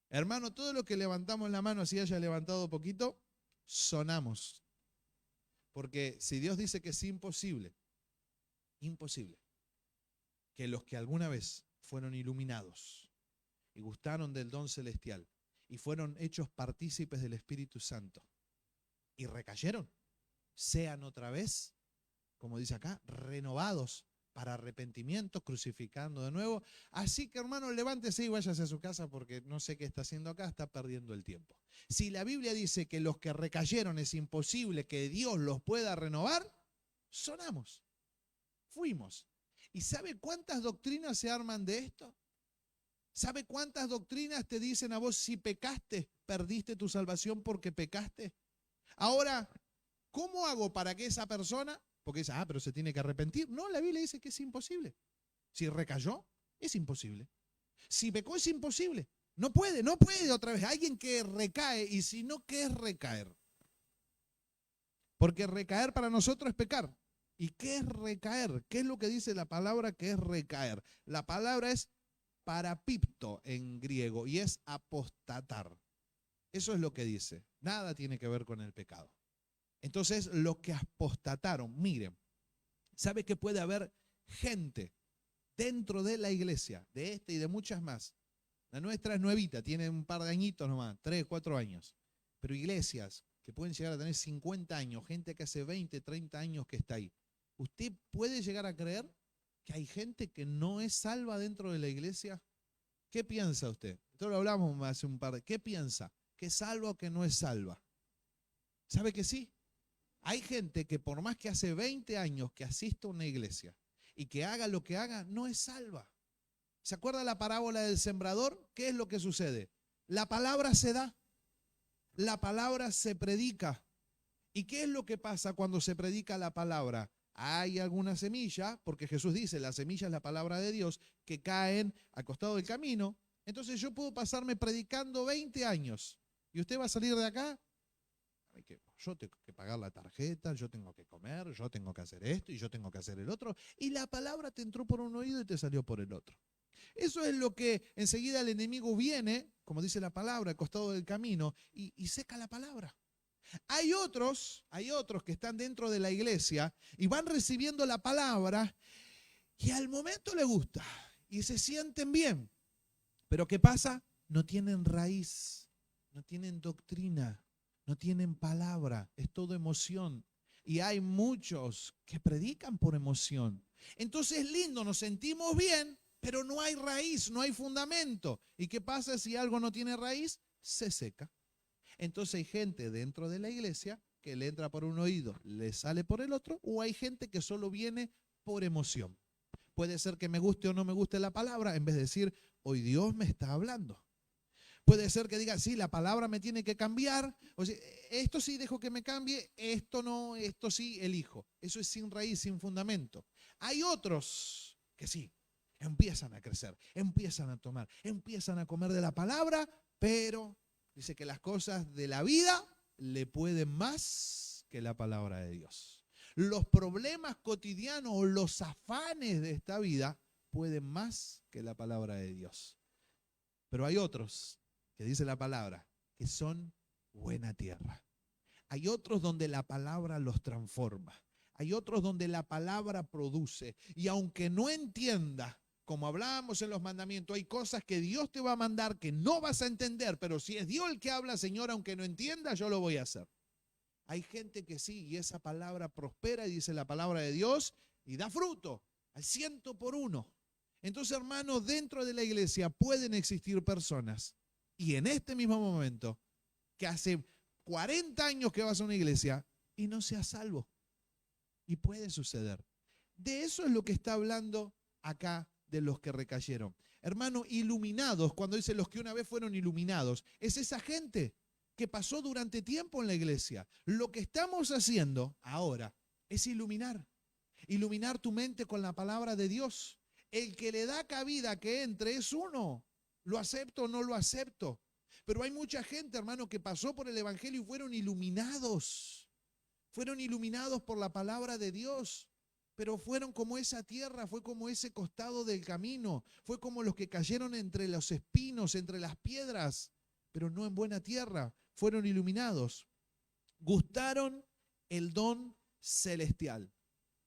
[SPEAKER 1] Hermano, todo lo que levantamos la mano, así haya levantado poquito, sonamos. Porque si Dios dice que es imposible que los que alguna vez fueron iluminados y gustaron del don celestial y fueron hechos partícipes del Espíritu Santo y recayeron, sean otra vez, como dice acá, renovados para arrepentimiento, crucificando de nuevo. Así que, hermano, levántese y váyase a su casa, porque no sé qué está haciendo acá, está perdiendo el tiempo. Si la Biblia dice que los que recayeron es imposible que Dios los pueda renovar, sonamos, fuimos. ¿Y sabe cuántas doctrinas se arman de esto? ¿Sabe cuántas doctrinas te dicen a vos, si pecaste, perdiste tu salvación porque pecaste? Ahora, ¿cómo hago para que esa persona, porque dice, pero se tiene que arrepentir? No, la Biblia dice que es imposible. Si recayó, es imposible. Si pecó, es imposible. No puede otra vez. Alguien que recae, y si no, ¿qué es recaer? Porque recaer para nosotros es pecar. ¿Y qué es recaer? ¿Qué es lo que dice la palabra que es recaer? La palabra es parapipto en griego y es apostatar. Eso es lo que dice. Nada tiene que ver con el pecado. Entonces, los que apostataron, miren, ¿sabe que puede haber gente dentro de la iglesia, de esta y de muchas más? La nuestra es nuevita, tiene un par de añitos nomás, 3, 4 años. Pero iglesias que pueden llegar a tener 50 años, gente que hace 20, 30 años que está ahí. ¿Usted puede llegar a creer que hay gente que no es salva dentro de la iglesia? ¿Qué piensa usted? Esto lo hablamos hace un par de... ¿Qué piensa? ¿Que es salva o que no es salva? ¿Sabe que sí? Hay gente que por más que hace 20 años que asiste a una iglesia y que haga lo que haga, no es salva. ¿Se acuerda la parábola del sembrador? ¿Qué es lo que sucede? La palabra se da, la palabra se predica. ¿Y qué es lo que pasa cuando se predica la palabra? Hay alguna semilla, porque Jesús dice, la semilla es la palabra de Dios, que caen al costado del camino. Entonces yo puedo pasarme predicando 20 años y usted va a salir de acá. Yo tengo que pagar la tarjeta, yo tengo que comer, yo tengo que hacer esto y yo tengo que hacer el otro. Y la palabra te entró por un oído y te salió por el otro. Eso es lo que enseguida el enemigo viene, como dice la palabra, al costado del camino y seca la palabra. Hay otros que están dentro de la iglesia y van recibiendo la palabra y al momento les gusta y se sienten bien. Pero ¿qué pasa? No tienen raíz, no tienen doctrina, no tienen palabra, es todo emoción. Y hay muchos que predican por emoción. Entonces es lindo, nos sentimos bien, pero no hay raíz, no hay fundamento. ¿Y qué pasa si algo no tiene raíz? Se seca. Entonces hay gente dentro de la iglesia que le entra por un oído, le sale por el otro, o hay gente que solo viene por emoción. Puede ser que me guste o no me guste la palabra, en vez de decir, hoy Dios me está hablando. Puede ser que diga, sí, la palabra me tiene que cambiar. O sea, esto sí dejo que me cambie, esto no, esto sí elijo. Eso es sin raíz, sin fundamento. Hay otros que sí, empiezan a crecer, empiezan a tomar, empiezan a comer de la palabra, pero dice que las cosas de la vida le pueden más que la palabra de Dios. Los problemas cotidianos o los afanes de esta vida pueden más que la palabra de Dios. Pero hay otros, que dice la palabra, que son buena tierra. Hay otros donde la palabra los transforma. Hay otros donde la palabra produce. Y aunque no entienda, como hablábamos en los mandamientos, hay cosas que Dios te va a mandar que no vas a entender, pero si es Dios el que habla, Señor, aunque no entienda, yo lo voy a hacer. Hay gente que sí, y esa palabra prospera, y dice la palabra de Dios, y da fruto, al 100%. Entonces, hermanos, dentro de la iglesia pueden existir personas, y en este mismo momento, que hace 40 años que vas a una iglesia y no seas salvo. Y puede suceder. De eso es lo que está hablando acá de los que recayeron. Hermano, iluminados, cuando dice los que una vez fueron iluminados, es esa gente que pasó durante tiempo en la iglesia. Lo que estamos haciendo ahora es iluminar tu mente con la palabra de Dios. El que le da cabida a que entre es uno. ¿Lo acepto o no lo acepto? Pero hay mucha gente, hermano, que pasó por el evangelio y fueron iluminados. Fueron iluminados por la palabra de Dios. Pero fueron como esa tierra, fue como ese costado del camino. Fue como los que cayeron entre los espinos, entre las piedras, pero no en buena tierra. Fueron iluminados. Gustaron el don celestial.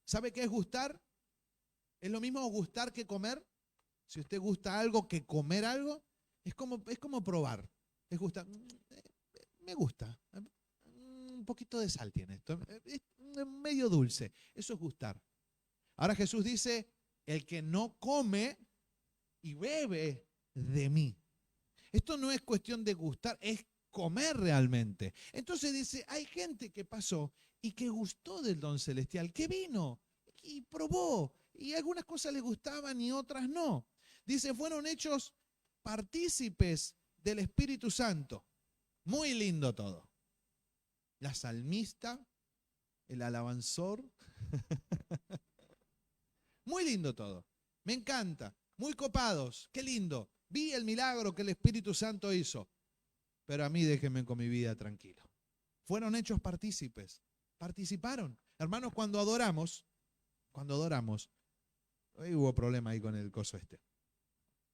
[SPEAKER 1] ¿Sabe qué es gustar? ¿Es lo mismo gustar que comer? Si usted gusta algo que comer algo, es como probar. Es gustar. Me gusta. Un poquito de sal tiene esto. Es medio dulce. Eso es gustar. Ahora Jesús dice, el que no come y bebe de mí. Esto no es cuestión de gustar, es comer realmente. Entonces dice, hay gente que pasó y que gustó del don celestial, que vino y probó. Y algunas cosas le gustaban y otras no. Dice, fueron hechos partícipes del Espíritu Santo. Muy lindo todo. La salmista, el alabanzor. Muy lindo todo. Me encanta. Muy copados. Qué lindo. Vi el milagro que el Espíritu Santo hizo. Pero a mí déjenme con mi vida tranquilo. Fueron hechos partícipes. Participaron. Hermanos, cuando adoramos, hoy hubo problema ahí con el coso este.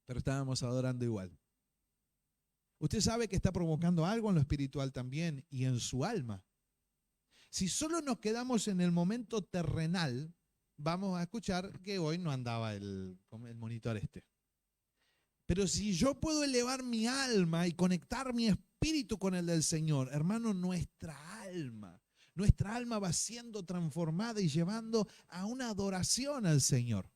[SPEAKER 1] Pero estábamos adorando igual. Usted sabe que está provocando algo en lo espiritual también y en su alma. Si solo nos quedamos en el momento terrenal, vamos a escuchar que hoy no andaba el monitor este. Pero si yo puedo elevar mi alma y conectar mi espíritu con el del Señor, hermano, nuestra alma va siendo transformada y llevando a una adoración al Señor.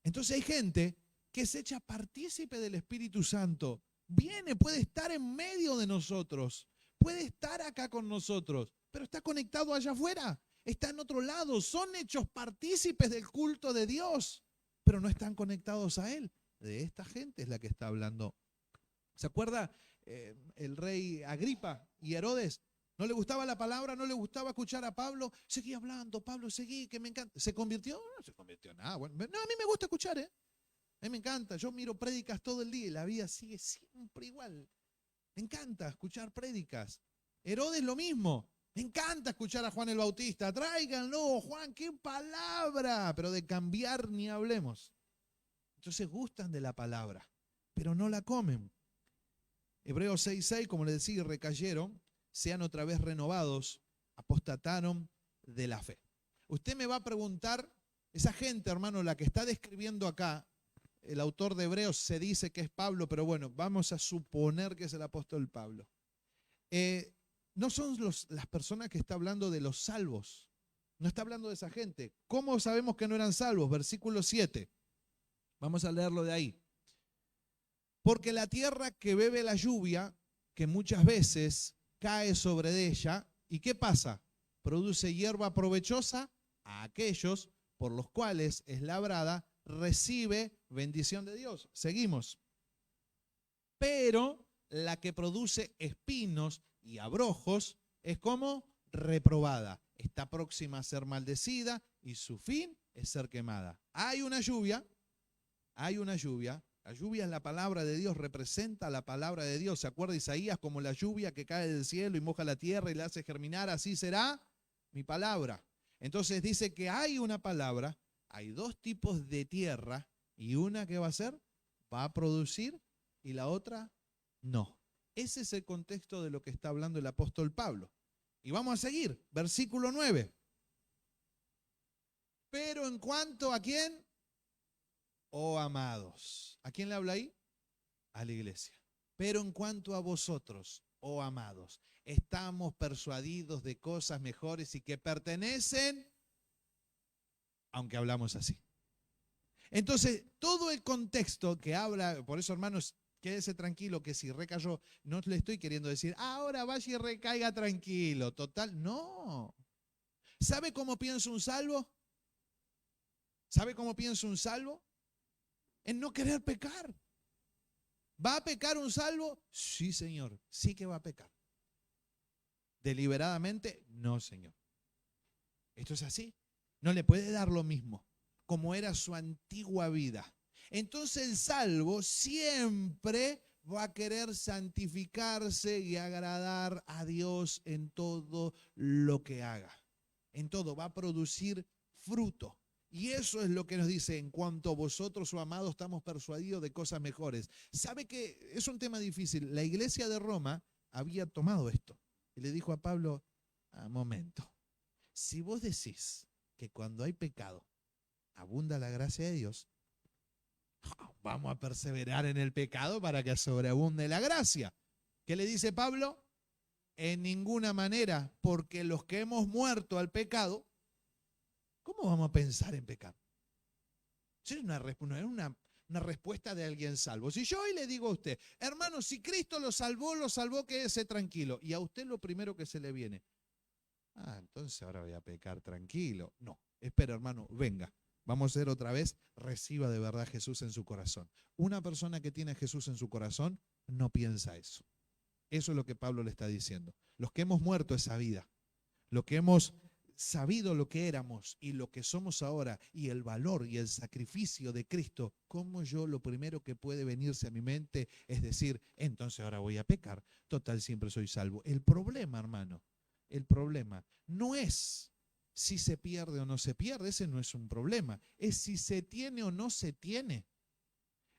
[SPEAKER 1] Entonces hay gente que se echa partícipe del Espíritu Santo. Viene, puede estar en medio de nosotros, puede estar acá con nosotros, pero está conectado allá afuera, está en otro lado. Son hechos partícipes del culto de Dios, pero no están conectados a Él. De esta gente es la que está hablando. ¿Se acuerda el rey Agripa y Herodes? ¿No le gustaba la palabra? ¿No le gustaba escuchar a Pablo? Seguí hablando, Pablo, seguí, que me encanta. ¿Se convirtió? No se convirtió en nada. Bueno, no, a mí me gusta escuchar, ¿eh? A mí me encanta. Yo miro prédicas todo el día y la vida sigue siempre igual. Me encanta escuchar prédicas. Herodes lo mismo. Me encanta escuchar a Juan el Bautista. Tráiganlo, Juan, qué palabra. Pero de cambiar ni hablemos. Entonces gustan de la palabra, pero no la comen. Hebreos 6:6, como les decía, recayeron, sean otra vez renovados, apostataron de la fe. Usted me va a preguntar, esa gente, hermano, la que está describiendo acá, el autor de Hebreos se dice que es Pablo, pero bueno, vamos a suponer que es el apóstol Pablo. No son las personas que está hablando de los salvos, no está hablando de esa gente. ¿Cómo sabemos que no eran salvos? Versículo 7. Vamos a leerlo de ahí. Porque la tierra que bebe la lluvia, que muchas veces cae sobre ella, ¿y qué pasa? Produce hierba provechosa a aquellos por los cuales es labrada, recibe bendición de Dios. Seguimos. Pero
[SPEAKER 2] la que produce espinos y abrojos es como reprobada. Está próxima a ser maldecida y su fin es ser quemada. Hay una lluvia. La lluvia es la palabra de Dios, representa la palabra de Dios. ¿Se acuerda Isaías como la lluvia que cae del cielo y moja la tierra y la hace germinar? Así será mi palabra. Entonces dice que hay una palabra, hay dos tipos de tierra y una que va a hacer, va a producir y la otra no. Ese es el contexto de lo que está hablando el apóstol Pablo. Y vamos a seguir, versículo 9. Pero en cuanto a quién, oh amados. ¿A quién le habla ahí? A la iglesia. Pero en cuanto a vosotros, oh amados, estamos persuadidos de cosas mejores y que pertenecen, aunque hablamos así. Entonces, todo el contexto que habla, por eso hermanos, quédese tranquilo que si recayó, no le estoy queriendo decir, ahora vaya y recaiga tranquilo, total, no. ¿Sabe cómo piensa un salvo? ¿Sabe cómo piensa un salvo? En no querer pecar. ¿Va a pecar un salvo? Sí, Señor, sí que va a pecar. ¿Deliberadamente? No, Señor. Esto es así. No le puede dar lo mismo, como era su antigua vida. Entonces el salvo siempre va a querer santificarse y agradar a Dios en todo lo que haga. En todo va a producir fruto. Y eso es lo que nos dice, en cuanto a vosotros, oh amados, estamos persuadidos de cosas mejores. ¿Sabe que es un tema difícil? La iglesia de Roma había tomado esto y le dijo a Pablo, momento, si vos decís que cuando hay pecado abunda la gracia de Dios, vamos a perseverar en el pecado para que sobreabunde la gracia. ¿Qué le dice Pablo? En ninguna manera, porque los que hemos muerto al pecado, ¿cómo vamos a pensar en pecar? Eso es una respuesta de alguien salvo. Si yo hoy le digo a usted, hermano, si Cristo lo salvó, quédese tranquilo. Y a usted lo primero que se le viene, entonces ahora voy a pecar tranquilo. No, espera hermano, venga. Vamos a hacer otra vez, reciba de verdad a Jesús en su corazón. Una persona que tiene a Jesús en su corazón no piensa eso. Eso es lo que Pablo le está diciendo. Los que hemos muerto esa vida, los que hemos sabido lo que éramos y lo que somos ahora y el valor y el sacrificio de Cristo, ¿cómo yo lo primero que puede venirse a mi mente es decir, entonces ahora voy a pecar? Total, siempre soy salvo. El problema, hermano, el problema no es si se pierde o no se pierde, ese no es un problema, es si se tiene o no se tiene.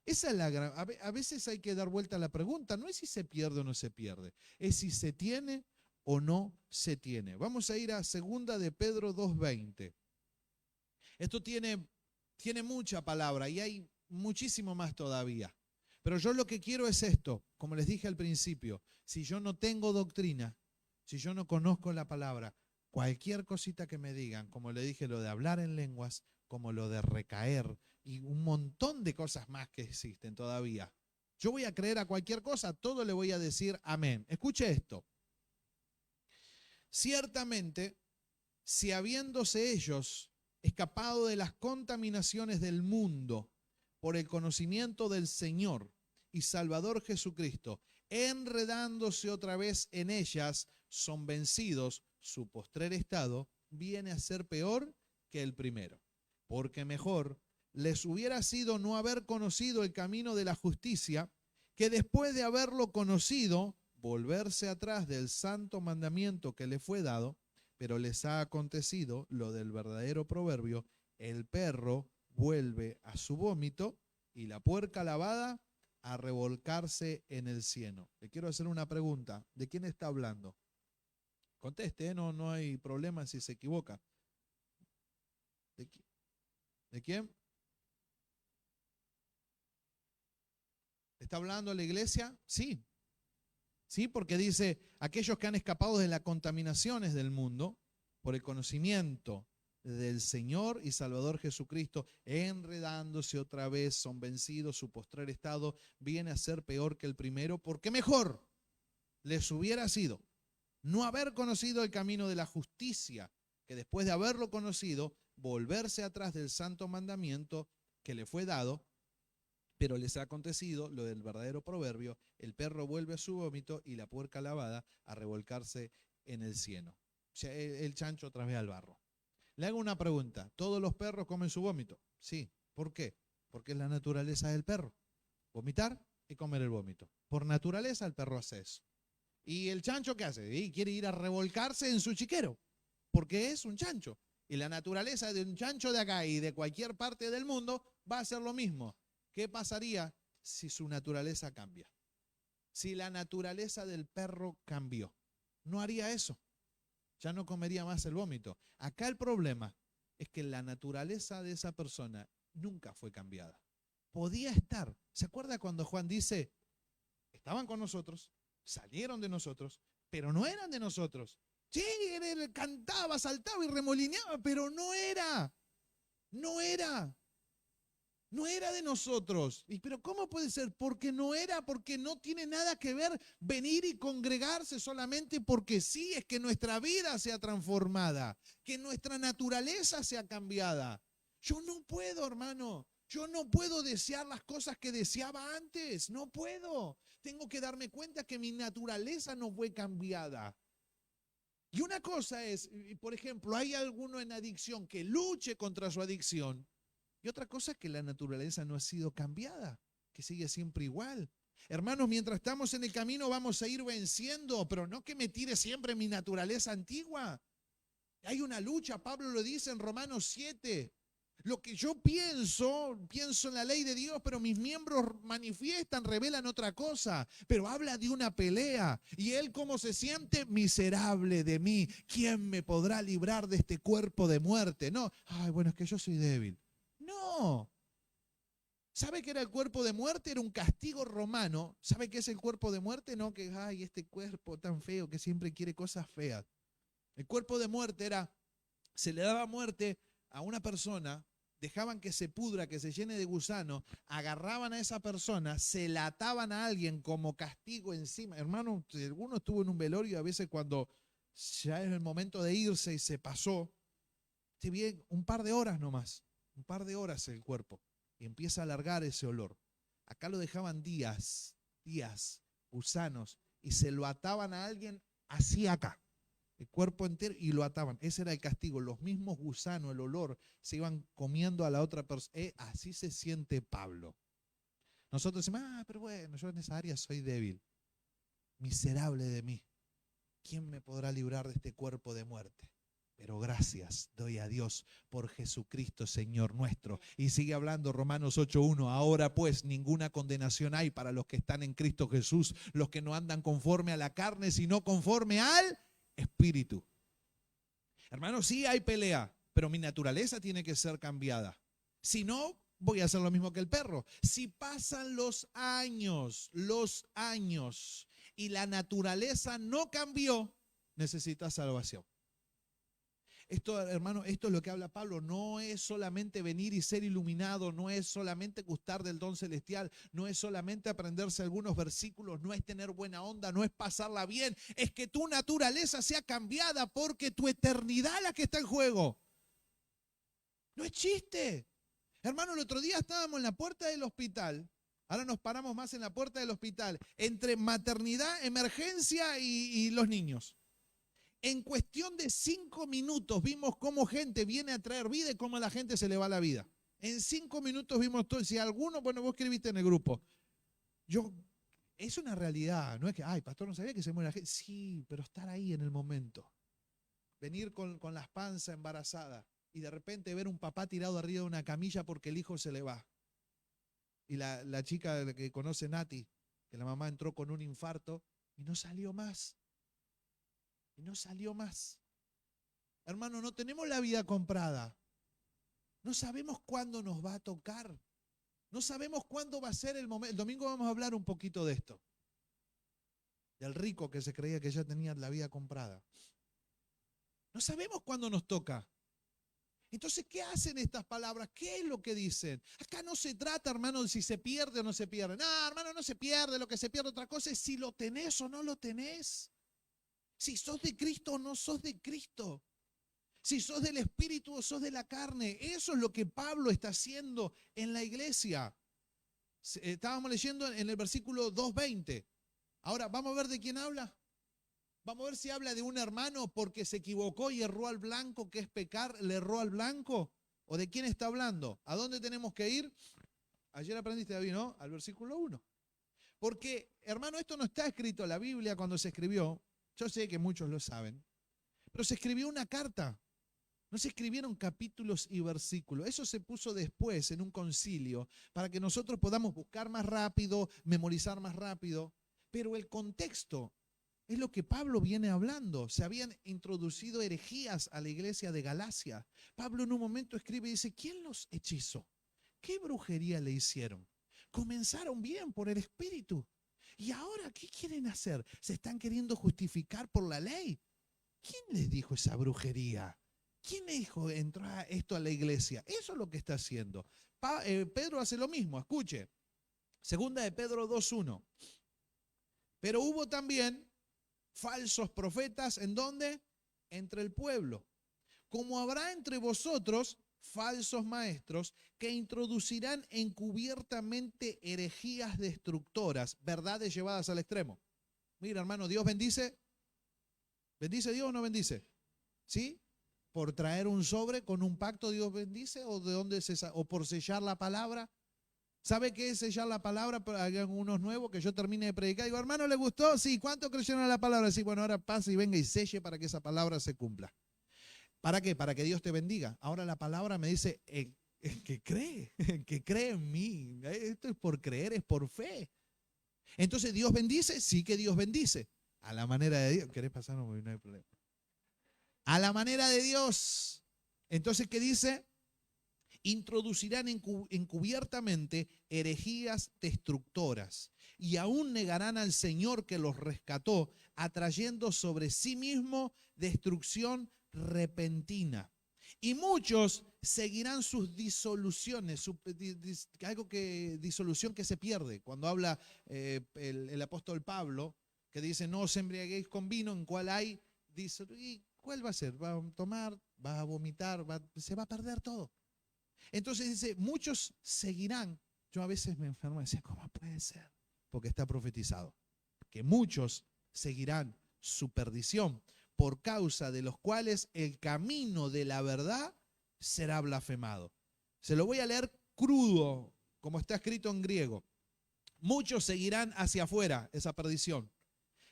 [SPEAKER 2] Esa es a veces hay que dar vuelta a la pregunta, no es si se pierde o no se pierde, es si se tiene o no se tiene. Vamos a ir a 2 de Pedro 2:20. Esto tiene mucha palabra y hay muchísimo más todavía. Pero yo lo que quiero es esto, como les dije al principio, si yo no tengo doctrina, si yo no conozco la palabra, cualquier cosita que me digan, como le dije, lo de hablar en lenguas, como lo de recaer y un montón de cosas más que existen todavía. Yo voy a creer a cualquier cosa, todo le voy a decir amén. Escuche esto. Ciertamente, si habiéndose ellos escapado de las contaminaciones del mundo por el conocimiento del Señor y Salvador Jesucristo, enredándose otra vez en ellas, son vencidos, su postrer estado viene a ser peor que el primero. Porque mejor les hubiera sido no haber conocido el camino de la justicia, que después de haberlo conocido, volverse atrás del santo mandamiento que le fue dado, pero les ha acontecido lo del verdadero proverbio, el perro vuelve a su vómito y la puerca lavada a revolcarse en el cieno. Le quiero hacer una pregunta, ¿de quién está hablando? Conteste, no hay problema si se equivoca. ¿De quién? ¿Está hablando la iglesia? Sí. Sí, porque dice, aquellos que han escapado de las contaminaciones del mundo por el conocimiento del Señor y Salvador Jesucristo, enredándose otra vez, son vencidos, su postrer estado viene a ser peor que el primero, porque mejor les hubiera sido no haber conocido el camino de la justicia, que después de haberlo conocido, volverse atrás del santo mandamiento que le fue dado, Pero les ha acontecido lo del verdadero proverbio: el perro vuelve a su vómito y la puerca lavada a revolcarse en el cieno. O sea, el chancho otra vez al barro. Le hago una pregunta: ¿todos los perros comen su vómito? Sí. ¿Por qué? Porque es la naturaleza del perro: vomitar y comer el vómito. Por naturaleza el perro hace eso. ¿Y el chancho qué hace? Y quiere ir a revolcarse en su chiquero, porque es un chancho. Y la naturaleza de un chancho de acá y de cualquier parte del mundo va a ser lo mismo. ¿Qué pasaría si su naturaleza cambia? Si la naturaleza del perro cambió, no haría eso. Ya no comería más el vómito. Acá el problema es que la naturaleza de esa persona nunca fue cambiada. Podía estar. ¿Se acuerda cuando Juan dice: estaban con nosotros, salieron de nosotros, pero no eran de nosotros? Sí, él cantaba, saltaba y remolineaba, pero no era. No era. No era de nosotros. ¿Pero cómo puede ser? Porque no era, porque no tiene nada que ver venir y congregarse solamente porque sí. Es que nuestra vida sea transformada, que nuestra naturaleza sea cambiada. Yo no puedo, hermano. Yo no puedo desear las cosas que deseaba antes. No puedo. Tengo que darme cuenta que mi naturaleza no fue cambiada. Y una cosa es, por ejemplo, hay alguno en adicción que luche contra su adicción. Y otra cosa es que la naturaleza no ha sido cambiada, que sigue siempre igual. Hermanos, mientras estamos en el camino vamos a ir venciendo, pero no que me tire siempre mi naturaleza antigua. Hay una lucha, Pablo lo dice en Romanos 7. Lo que yo pienso en la ley de Dios, pero mis miembros manifiestan, revelan otra cosa. Pero habla de una pelea. ¿Y él cómo se siente? Miserable de mí. ¿Quién me podrá librar de este cuerpo de muerte? No, ay, bueno, es que yo soy débil. No. ¿Sabe qué era el cuerpo de muerte? Era un castigo romano. ¿Sabe qué es el cuerpo de muerte? No que, ay, este cuerpo tan feo que siempre quiere cosas feas. El cuerpo de muerte era, se le daba muerte a una persona, dejaban que se pudra, que se llene de gusano, agarraban a esa persona, se la ataban a alguien como castigo encima. Hermano, alguno estuvo en un velorio, a veces cuando ya es el momento de irse y se pasó, bien, un par de horas nomás, un par de horas el cuerpo, y empieza a alargar ese olor. Acá lo dejaban días, gusanos, y se lo ataban a alguien así acá, el cuerpo entero, y lo ataban. Ese era el castigo. Los mismos gusanos, el olor, se iban comiendo a la otra persona. Así se siente Pablo. Nosotros decimos, pero bueno, yo en esa área soy débil. Miserable de mí. ¿Quién me podrá librar de este cuerpo de muerte? Pero gracias doy a Dios por Jesucristo, Señor nuestro. Y sigue hablando Romanos 8:1. Ahora pues ninguna condenación hay para los que están en Cristo Jesús, los que no andan conforme a la carne, sino conforme al Espíritu. Hermano, sí hay pelea, pero mi naturaleza tiene que ser cambiada. Si no, voy a hacer lo mismo que el perro. Si pasan los años, y la naturaleza no cambió, necesitas salvación. Esto, hermano, esto es lo que habla Pablo. No es solamente venir y ser iluminado, no es solamente gustar del don celestial, no es solamente aprenderse algunos versículos, no es tener buena onda, no es pasarla bien. Es que tu naturaleza sea cambiada, porque tu eternidad es la que está en juego. No es chiste. Hermano, el otro día estábamos en la puerta del hospital. Ahora nos paramos más en la puerta del hospital, entre maternidad, emergencia y los niños. En cuestión de 5 minutos vimos cómo gente viene a traer vida y cómo a la gente se le va la vida. En 5 minutos vimos todo. Si alguno, bueno, vos escribiste en el grupo. Es una realidad. No es que, ay, pastor, no sabía que se muere la gente. Sí, pero estar ahí en el momento. Venir con las panzas embarazadas y de repente ver un papá tirado arriba de una camilla porque el hijo se le va. Y la chica que conoce Nati, que la mamá entró con un infarto y no salió más. Y no salió más. Hermano, no tenemos la vida comprada. No sabemos cuándo nos va a tocar. No sabemos cuándo va a ser el momento. El domingo vamos a hablar un poquito de esto. Del rico que se creía que ya tenía la vida comprada. No sabemos cuándo nos toca. Entonces, ¿qué hacen estas palabras? ¿Qué es lo que dicen? Acá no se trata, hermano, de si se pierde o no se pierde. No, hermano, no se pierde. Lo que se pierde, otra cosa es si lo tenés o no lo tenés. Si sos de Cristo o no sos de Cristo. Si sos del Espíritu o sos de la carne. Eso es lo que Pablo está haciendo en la iglesia. Estábamos leyendo en el versículo 2:20. Ahora, vamos a ver de quién habla. Vamos a ver si habla de un hermano porque se equivocó y erró al blanco, que es pecar, le erró al blanco. ¿O de quién está hablando? ¿A dónde tenemos que ir? Ayer aprendiste, David, ¿no? Al versículo 1. Porque, hermano, esto no está escrito en la Biblia cuando se escribió. Yo sé que muchos lo saben. Pero se escribió una carta. No se escribieron capítulos y versículos. Eso se puso después en un concilio para que nosotros podamos buscar más rápido, memorizar más rápido. Pero el contexto es lo que Pablo viene hablando. Se habían introducido herejías a la iglesia de Galacia. Pablo en un momento escribe y dice, ¿quién los hechizó? ¿Qué brujería le hicieron? Comenzaron bien por el Espíritu. ¿Y ahora qué quieren hacer? ¿Se están queriendo justificar por la ley? ¿Quién les dijo esa brujería? ¿Quién dijo entró esto a la iglesia? Eso es lo que está haciendo. Pedro hace lo mismo, escuche. Segunda de Pedro 2:1. Pero hubo también falsos profetas, ¿en dónde? Entre el pueblo. Como habrá entre vosotros falsos maestros que introducirán encubiertamente herejías destructoras, verdades llevadas al extremo. Mira, hermano, Dios bendice. ¿Bendice Dios o no bendice? ¿Sí? ¿Por traer un sobre con un pacto Dios bendice? ¿O de dónde o por sellar la palabra? ¿Sabe qué es sellar la palabra? Hagan unos nuevos que yo termine de predicar. Digo, hermano, ¿le gustó? Sí. ¿Cuánto creyeron a la palabra? Sí, bueno, ahora pase y venga y selle para que esa palabra se cumpla. ¿Para qué? Para que Dios te bendiga. Ahora la palabra me dice, el que cree en mí. Esto es por creer, es por fe. Entonces, ¿Dios bendice? Sí que Dios bendice. A la manera de Dios. ¿Querés pasarnos? No hay problema. A la manera de Dios. Entonces, ¿qué dice? Introducirán encubiertamente herejías destructoras y aún negarán al Señor que los rescató, atrayendo sobre sí mismo destrucción repentina. Y muchos seguirán sus disoluciones, disolución que se pierde. Cuando habla el apóstol Pablo, que dice, no os embriaguéis con vino en cual hay disolución. ¿Cuál va a ser? ¿Va a tomar? ¿Va a vomitar? Se va a perder todo. Entonces dice, muchos seguirán. Yo a veces me enfermo y decía, ¿cómo puede ser? Porque está profetizado. Que muchos seguirán su perdición, por causa de los cuales el camino de la verdad será blasfemado. Se lo voy a leer crudo, como está escrito en griego. Muchos seguirán hacia afuera esa perdición.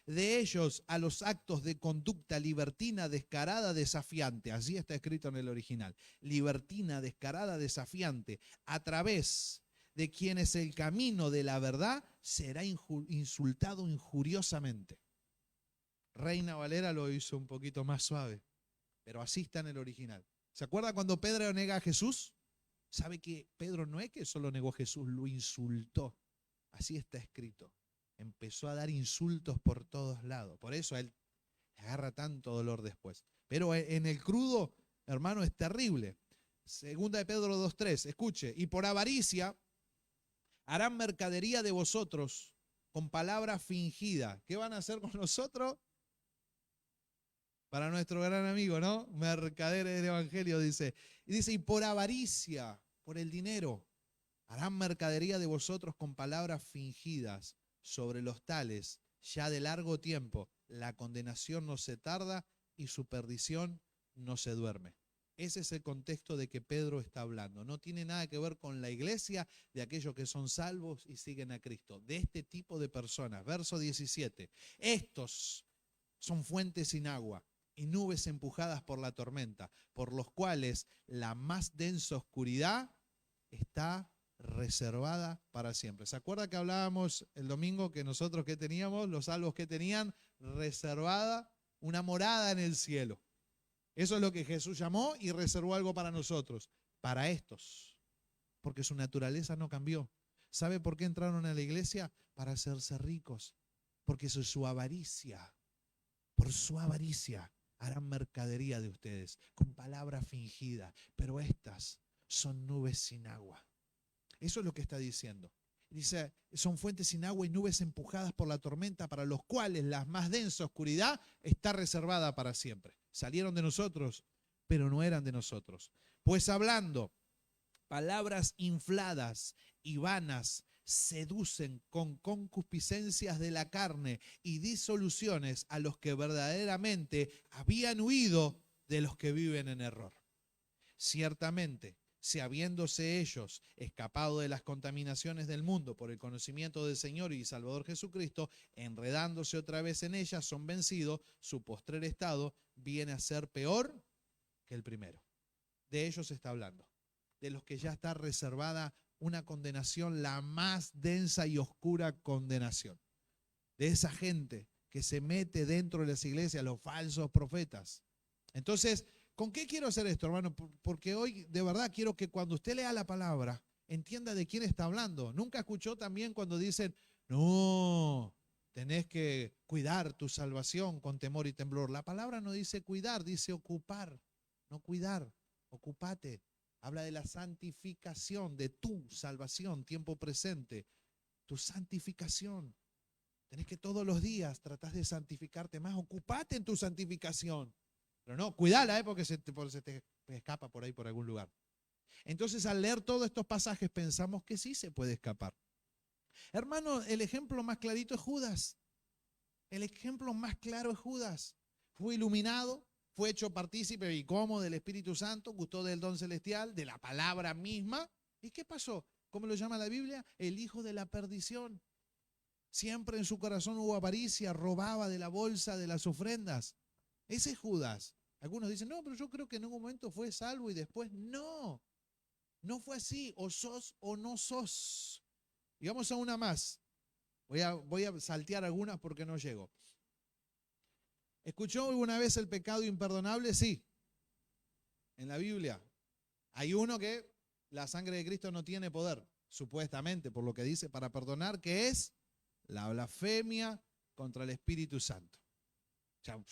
[SPEAKER 2] De ellos a los actos de conducta libertina, descarada, desafiante. Así está escrito en el original. Libertina, descarada, desafiante. A través de quienes el camino de la verdad será insultado injuriosamente. Reina Valera lo hizo un poquito más suave, pero así está en el original. ¿Se acuerda cuando Pedro nega a Jesús? ¿Sabe que Pedro no es que solo negó a Jesús, lo insultó? Así está escrito. Empezó a dar insultos por todos lados. Por eso a él le agarra tanto dolor después. Pero en el crudo, hermano, es terrible. Segunda de Pedro 2:3, escuche. Y por avaricia harán mercadería de vosotros con palabra fingida. ¿Qué van a hacer con nosotros? Para nuestro gran amigo, ¿no? Mercader del Evangelio, dice. Y dice, y por avaricia, por el dinero, harán mercadería de vosotros con palabras fingidas. Sobre los tales, ya de largo tiempo, la condenación no se tarda y su perdición no se duerme. Ese es el contexto de que Pedro está hablando. No tiene nada que ver con la iglesia de aquellos que son salvos y siguen a Cristo. De este tipo de personas. Verso 17. Estos son fuentes sin agua y nubes empujadas por la tormenta, por los cuales la más densa oscuridad está reservada para siempre. ¿Se acuerda que hablábamos el domingo que nosotros que teníamos, los salvos que tenían reservada una morada en el cielo? Eso es lo que Jesús llamó y reservó algo para nosotros, para estos, porque su naturaleza no cambió. ¿Sabe por qué entraron a la iglesia? Para hacerse ricos, porque eso es su avaricia. Por su avaricia harán mercadería de ustedes con palabra fingida, pero estas son nubes sin agua. Eso es lo que está diciendo. Dice, son fuentes sin agua y nubes empujadas por la tormenta, para los cuales la más densa oscuridad está reservada para siempre. Salieron de nosotros, pero no eran de nosotros. Pues hablando palabras infladas y vanas, seducen con concupiscencias de la carne y disoluciones a los que verdaderamente habían huido de los que viven en error. Ciertamente, si habiéndose ellos escapado de las contaminaciones del mundo por el conocimiento del Señor y Salvador Jesucristo, enredándose otra vez en ellas, son vencidos, su postrer estado viene a ser peor que el primero. De ellos se está hablando, de los que ya está reservada una condenación, la más densa y oscura condenación. De esa gente que se mete dentro de las iglesias, los falsos profetas. Entonces, ¿con qué quiero hacer esto, hermano? Porque hoy de verdad quiero que cuando usted lea la palabra, entienda de quién está hablando. ¿Nunca escuchó también cuando dicen, no, tenés que cuidar tu salvación con temor y temblor? La palabra no dice cuidar, dice ocupar, no cuidar, ocupate. Habla de la santificación, de tu salvación, tiempo presente, tu santificación. Tenés que todos los días tratar de santificarte más, ocupate en tu santificación. Pero no, cuidala, porque se te escapa por ahí, por algún lugar. Entonces, al leer todos estos pasajes, pensamos que sí se puede escapar. Hermano, el ejemplo más clarito es Judas. El ejemplo más claro es Judas. Fue iluminado, fue hecho partícipe y como del Espíritu Santo, gustó del don celestial, de la palabra misma. ¿Y qué pasó? ¿Cómo lo llama la Biblia? El hijo de la perdición. Siempre en su corazón hubo avaricia, robaba de la bolsa de las ofrendas. Ese es Judas. Algunos dicen, no, pero yo creo que en un momento fue salvo y después no. No fue así, o sos o no sos. Y vamos a una más. Voy a saltear algunas porque no llego. ¿Escuchó alguna vez el pecado imperdonable? Sí. En la Biblia hay uno que la sangre de Cristo no tiene poder, supuestamente, por lo que dice, para perdonar, que es la blasfemia contra el Espíritu Santo. O sea,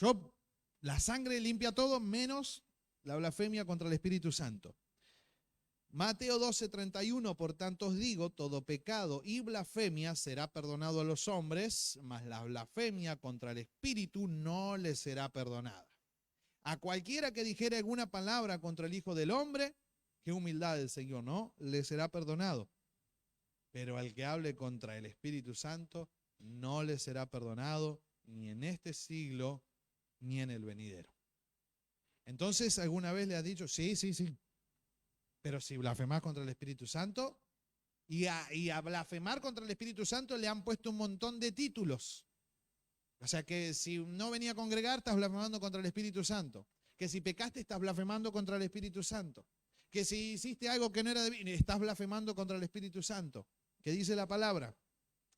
[SPEAKER 2] la sangre limpia todo menos la blasfemia contra el Espíritu Santo. Mateo 12:31, por tanto os digo, todo pecado y blasfemia será perdonado a los hombres, mas la blasfemia contra el Espíritu no le será perdonada. A cualquiera que dijere alguna palabra contra el Hijo del Hombre, qué humildad del Señor, ¿no? Le será perdonado. Pero al que hable contra el Espíritu Santo, no le será perdonado, ni en este siglo, ni en el venidero. Entonces, ¿alguna vez le has dicho, sí, pero si blasfemás contra el Espíritu Santo, y a blasfemar contra el Espíritu Santo le han puesto un montón de títulos? O sea que si no venía a congregar, estás blasfemando contra el Espíritu Santo. Que si pecaste, estás blasfemando contra el Espíritu Santo. Que si hiciste algo que no era debido, estás blasfemando contra el Espíritu Santo. ¿Qué dice la palabra?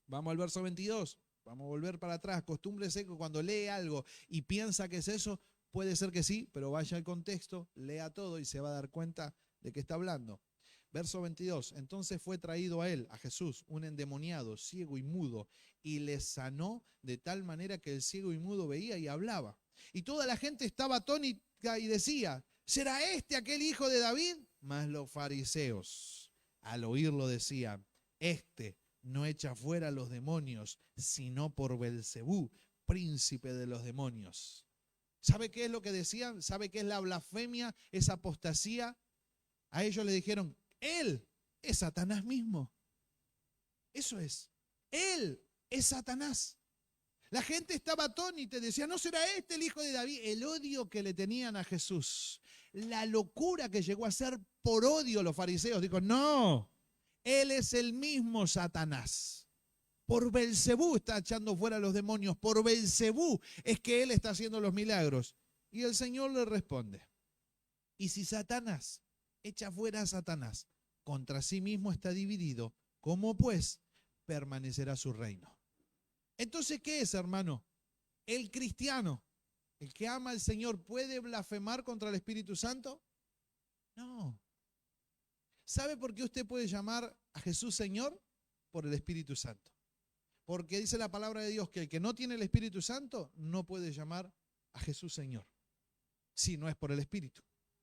[SPEAKER 2] Vamos al verso 22. Vamos a volver para atrás. Acostúmbrese que cuando lee algo y piensa que es eso, puede ser que sí, pero vaya al contexto, lea todo y se va a dar cuenta de qué está hablando. Verso 22. Entonces fue traído a él, a Jesús, un endemoniado, ciego y mudo, y le sanó de tal manera que el ciego y mudo veía y hablaba. Y toda la gente estaba atónita y decía, ¿será este aquel hijo de David? Mas los fariseos, al oírlo, decían, este no echa fuera a los demonios, sino por Belcebú, príncipe de los demonios. ¿Sabe qué es lo que decían? ¿Sabe qué es la blasfemia, esa apostasía? A ellos le dijeron, él es Satanás mismo. Eso es. Él es Satanás. La gente estaba atónita y decía, ¿no será este el hijo de David? El odio que le tenían a Jesús. La locura que llegó a ser por odio los fariseos. Dijo, no, él es el mismo Satanás. Por Belcebú está echando fuera a los demonios. Por Belcebú es que él está haciendo los milagros. Y el Señor le responde, y si Satanás echa fuera a Satanás, contra sí mismo está dividido, ¿cómo pues permanecerá su reino? Entonces, ¿qué es, hermano? El cristiano, el que ama al Señor, ¿puede blasfemar contra el Espíritu Santo? No. ¿Sabe por qué usted puede llamar a Jesús Señor? Por el Espíritu Santo. Porque dice la palabra de Dios que el que no tiene el Espíritu Santo no puede llamar a Jesús Señor, si no es por el Espíritu.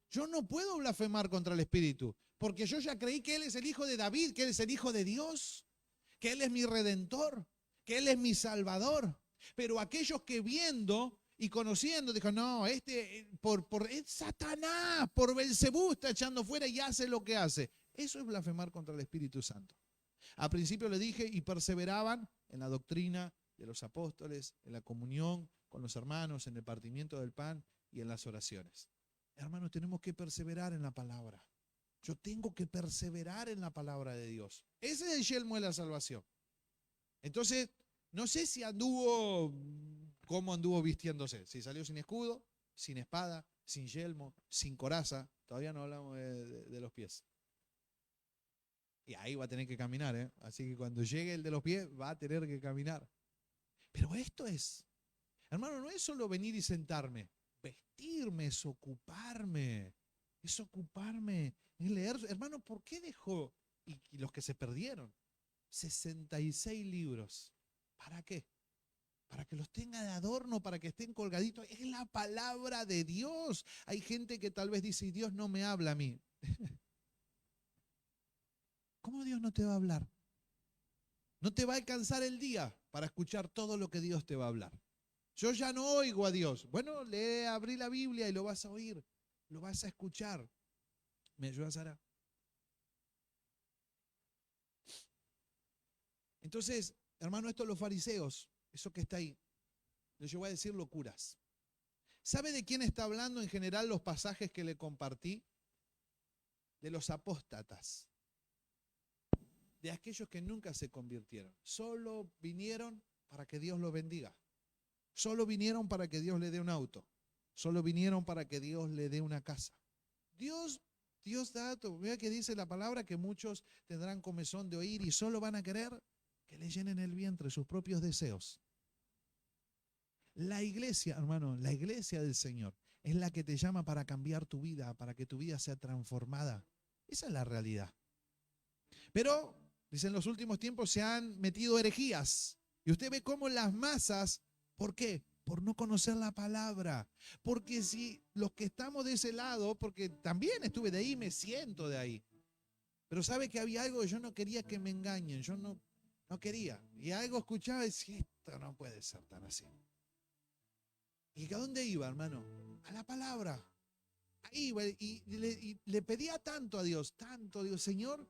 [SPEAKER 2] Yo no puedo blasfemar contra el Espíritu, porque yo ya creí que Él es el Hijo de David, que Él es el Hijo de Dios, que Él es mi Redentor, que Él es mi Salvador. Pero aquellos que viendo y conociendo, dijeron, no, por es Satanás, por Belcebú está echando fuera y hace lo que hace. Eso es blasfemar contra el Espíritu Santo. Al principio le dije, y perseveraban en la doctrina de los apóstoles, en la comunión con los hermanos, en el partimiento del pan y en las oraciones. Hermanos, tenemos que perseverar en la palabra. Yo tengo que perseverar en la palabra de Dios. Ese es el yelmo de la salvación. Entonces, no sé si cómo anduvo vistiéndose. Si salió sin escudo, sin espada, sin yelmo, sin coraza. Todavía no hablamos de los pies. Y ahí va a tener que caminar, ¿eh? Así que cuando llegue el de los pies, va a tener que caminar. Pero esto es, hermano, no es solo venir y sentarme. Vestirme es ocuparme. Es ocuparme en leer. Hermano, ¿por qué dejó? Y los que se perdieron, 66 libros. ¿Para qué? Para que los tenga de adorno, para que estén colgaditos. Es la palabra de Dios. Hay gente que tal vez dice, Dios no me habla a mí. ¿Cómo Dios no te va a hablar? No te va a alcanzar el día para escuchar todo lo que Dios te va a hablar. Yo ya no oigo a Dios. Bueno, abrí la Biblia y lo vas a oír, lo vas a escuchar. ¿Me ayuda, Sara? Entonces, hermano, esto los fariseos, eso que está ahí, les llevó a decir locuras. ¿Sabe de quién está hablando en general los pasajes que le compartí? De los apóstatas. De aquellos que nunca se convirtieron. Solo vinieron para que Dios los bendiga. Solo vinieron para que Dios le dé un auto. Solo vinieron para que Dios le dé una casa. Dios da todo. Vea que dice la palabra que muchos tendrán comezón de oír y solo van a querer que le llenen el vientre, sus propios deseos. La iglesia, hermano, la iglesia del Señor es la que te llama para cambiar tu vida, para que tu vida sea transformada. Esa es la realidad. Pero, dice, en los últimos tiempos se han metido herejías. Y usted ve cómo las masas, ¿por qué? Por no conocer la palabra. Porque si los que estamos de ese lado, porque también estuve de ahí, me siento de ahí. Pero sabe que había algo que yo no quería que me engañen, yo no quería. Y algo escuchaba y decía, esto no puede ser tan así. ¿Y a dónde iba, hermano? A la palabra. Ahí iba y le pedía tanto a Dios, Señor,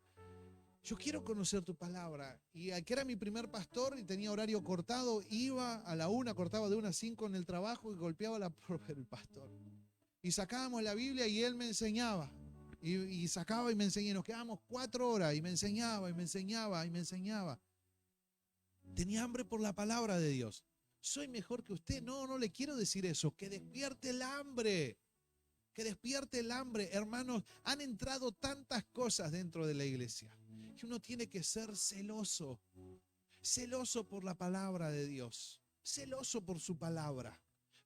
[SPEAKER 2] yo quiero conocer tu palabra. Y aquí era mi primer pastor y tenía horario cortado. Iba a la 1, cortaba de 1 a 5 en el trabajo y golpeaba la puerta del pastor. Y sacábamos la Biblia y él me enseñaba. Y sacaba y me enseñaba. Y nos quedábamos 4 horas y me enseñaba y me enseñaba y me enseñaba. Tenía hambre por la palabra de Dios. ¿Soy mejor que usted? No le quiero decir eso. Que despierte el hambre. Que despierte el hambre. Hermanos, han entrado tantas cosas dentro de la iglesia. Que uno tiene que ser celoso. Celoso por la palabra de Dios. Celoso por su palabra.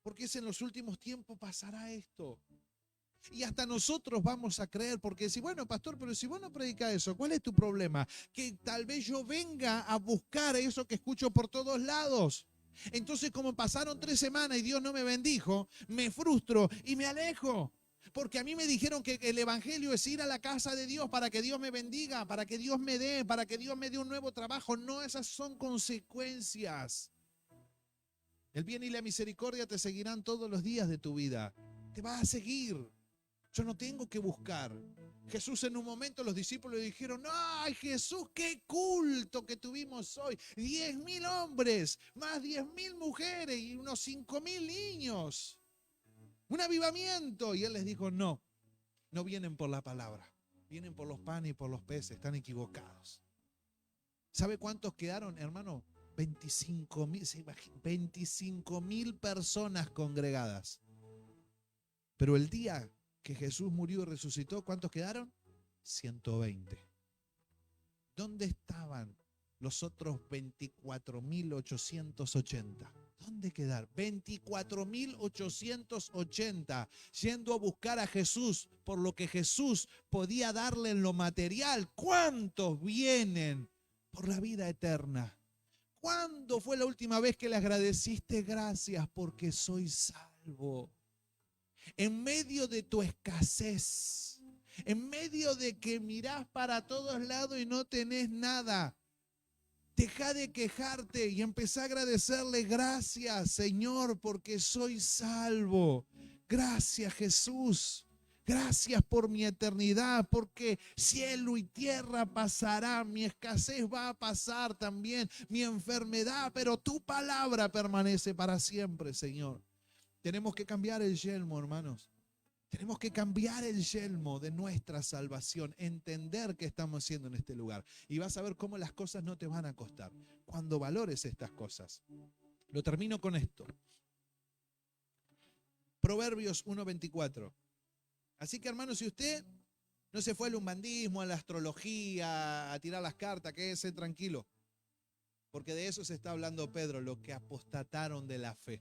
[SPEAKER 2] Porque es en los últimos tiempos pasará esto. Y hasta nosotros vamos a creer, porque si, bueno, pastor, pero si vos no predicas eso, ¿cuál es tu problema? Que tal vez yo venga a buscar eso que escucho por todos lados. Entonces, como pasaron 3 semanas y Dios no me bendijo, me frustro y me alejo. Porque a mí me dijeron que el evangelio es ir a la casa de Dios para que Dios me bendiga, para que Dios me dé, para que Dios me dé un nuevo trabajo. No, esas son consecuencias. El bien y la misericordia te seguirán todos los días de tu vida. Te va a seguir. Yo no tengo que buscar. Jesús en un momento, los discípulos le dijeron, ¡ay, Jesús, qué culto que tuvimos hoy! 10.000 hombres, más 10.000 mujeres y unos 5.000 niños. Un avivamiento. Y él les dijo, no vienen por la palabra. Vienen por los panes y por los peces. Están equivocados. ¿Sabe cuántos quedaron, hermano? 25.000 personas congregadas. Pero el día que Jesús murió y resucitó, ¿cuántos quedaron? 120. ¿Dónde estaban los otros 24.880? ¿Dónde quedaron? 24.880 yendo a buscar a Jesús por lo que Jesús podía darle en lo material. ¿Cuántos vienen por la vida eterna? ¿Cuándo fue la última vez que le agradeciste? Gracias porque soy salvo. En medio de tu escasez, en medio de que mirás para todos lados y no tenés nada, deja de quejarte y empezá a agradecerle. Gracias, Señor, porque soy salvo. Gracias, Jesús. Gracias por mi eternidad, porque cielo y tierra pasarán, mi escasez va a pasar también, mi enfermedad, pero tu palabra permanece para siempre, Señor. Tenemos que cambiar el yelmo, hermanos. Tenemos que cambiar el yelmo de nuestra salvación, entender qué estamos haciendo en este lugar. Y vas a ver cómo las cosas no te van a costar cuando valores estas cosas. Lo termino con esto. Proverbios 1:24. Así que, hermanos, si usted no se fue al umbandismo, a la astrología, a tirar las cartas, quédese tranquilo. Porque de eso se está hablando Pedro, los que apostataron de la fe,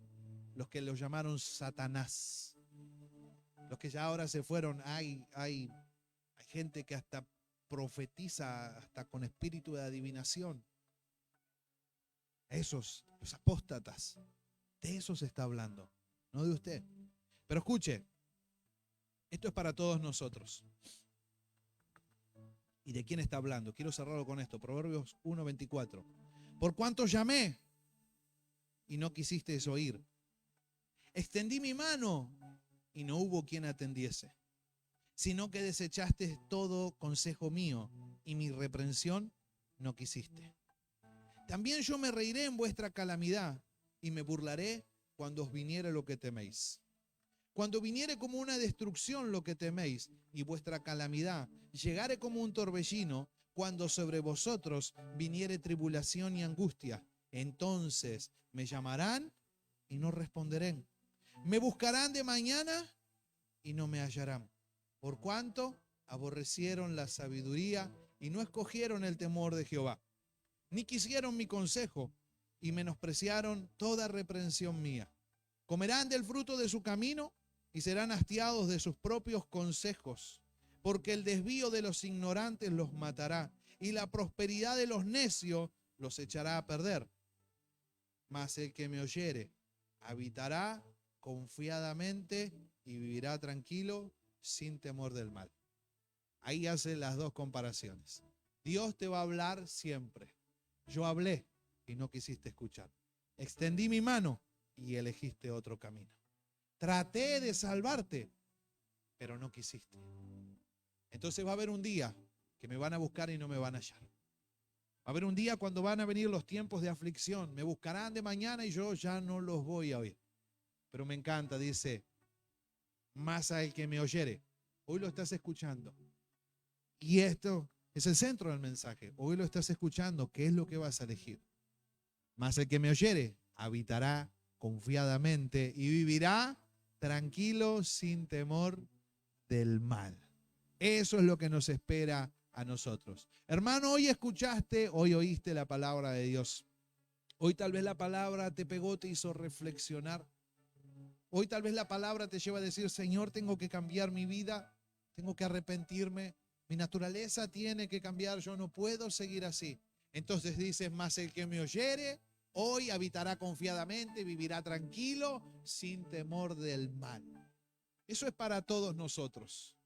[SPEAKER 2] los que los llamaron Satanás. Los que ya ahora se fueron, hay gente que hasta profetiza, hasta con espíritu de adivinación. Esos, los apóstatas, de eso se está hablando, no de usted. Pero escuche, esto es para todos nosotros. ¿Y de quién está hablando? Quiero cerrarlo con esto, Proverbios 1:24. Por cuanto llamé y no quisisteis oír, extendí mi mano y no hubo quien atendiese, sino que desechaste todo consejo mío y mi reprensión no quisiste. También yo me reiré en vuestra calamidad y me burlaré cuando os viniere lo que teméis. Cuando viniere como una destrucción lo que teméis y vuestra calamidad llegare como un torbellino, cuando sobre vosotros viniere tribulación y angustia, entonces me llamarán y no responderé. Me buscarán de mañana y no me hallarán, por cuanto aborrecieron la sabiduría y no escogieron el temor de Jehová, ni quisieron mi consejo y menospreciaron toda reprensión mía. Comerán del fruto de su camino y serán hastiados de sus propios consejos, porque el desvío de los ignorantes los matará y la prosperidad de los necios los echará a perder. Mas el que me oyere habitará confiadamente y vivirá tranquilo sin temor del mal. Ahí hace las dos comparaciones. Dios te va a hablar siempre. Yo hablé y no quisiste escuchar. Extendí mi mano y elegiste otro camino. Traté de salvarte, pero no quisiste. Entonces va a haber un día que me van a buscar y no me van a hallar. Va a haber un día cuando van a venir los tiempos de aflicción. Me buscarán de mañana y yo ya no los voy a oír. Pero me encanta, dice, más al que me oyere. Hoy lo estás escuchando. Y esto es el centro del mensaje. Hoy lo estás escuchando. ¿Qué es lo que vas a elegir? Más el que me oyere habitará confiadamente y vivirá tranquilo sin temor del mal. Eso es lo que nos espera a nosotros. Hermano, hoy escuchaste, hoy oíste la palabra de Dios. Hoy tal vez la palabra te pegó, te hizo reflexionar. Hoy tal vez la palabra te lleva a decir, Señor, tengo que cambiar mi vida, tengo que arrepentirme, mi naturaleza tiene que cambiar, yo no puedo seguir así. Entonces dices, más el que me oyere, hoy habitará confiadamente, vivirá tranquilo, sin temor del mal. Eso es para todos nosotros.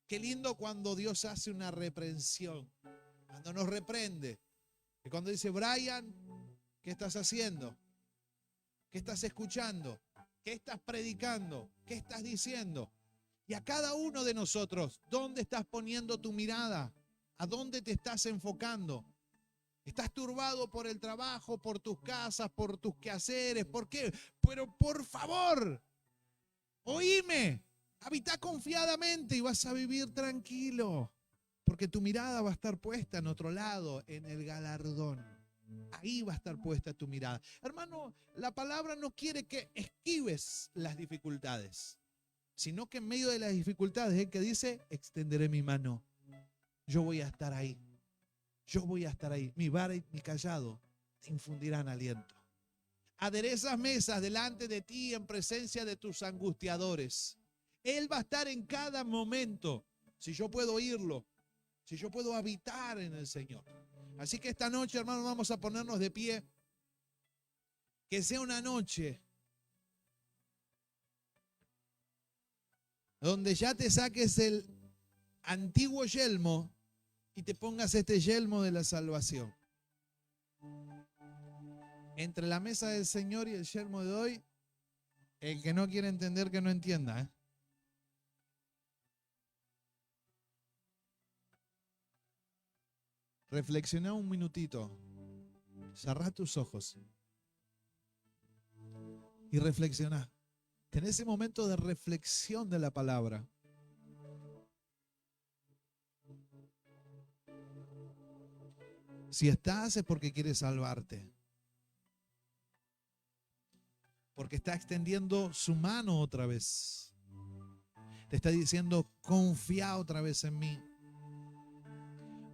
[SPEAKER 2] Qué lindo cuando Dios hace una reprensión, cuando nos reprende. Y cuando dice, Brian, ¿qué estás haciendo? ¿Qué estás escuchando? ¿Qué estás predicando? ¿Qué estás diciendo? Y a cada uno de nosotros, ¿dónde estás poniendo tu mirada? ¿A dónde te estás enfocando? ¿Estás turbado por el trabajo, por tus casas, por tus quehaceres? ¿Por qué? Pero por favor, oíme, habita confiadamente y vas a vivir tranquilo, porque tu mirada va a estar puesta en otro lado, en el galardón. Ahí va a estar puesta tu mirada. Hermano, la palabra no quiere que esquives las dificultades, sino que en medio de las dificultades, el que dice, extenderé mi mano. Yo voy a estar ahí. Yo voy a estar ahí. Mi vara y mi callado te infundirán aliento. Aderezas mesas delante de ti en presencia de tus angustiadores. Él va a estar en cada momento. Si yo puedo oírlo, si yo puedo habitar en el Señor. Así que esta noche, hermanos, vamos a ponernos de pie. Que sea una noche donde ya te saques el antiguo yelmo y te pongas este yelmo de la salvación. Entre la mesa del Señor y el yelmo de hoy, el que no quiere entender, que no entienda, ¿eh? Reflexiona un minutito. Cerrá tus ojos y reflexiona. Ten ese momento de reflexión de la palabra. Si estás es porque quieres salvarte. Porque está extendiendo su mano otra vez. Te está diciendo, confía otra vez en mí.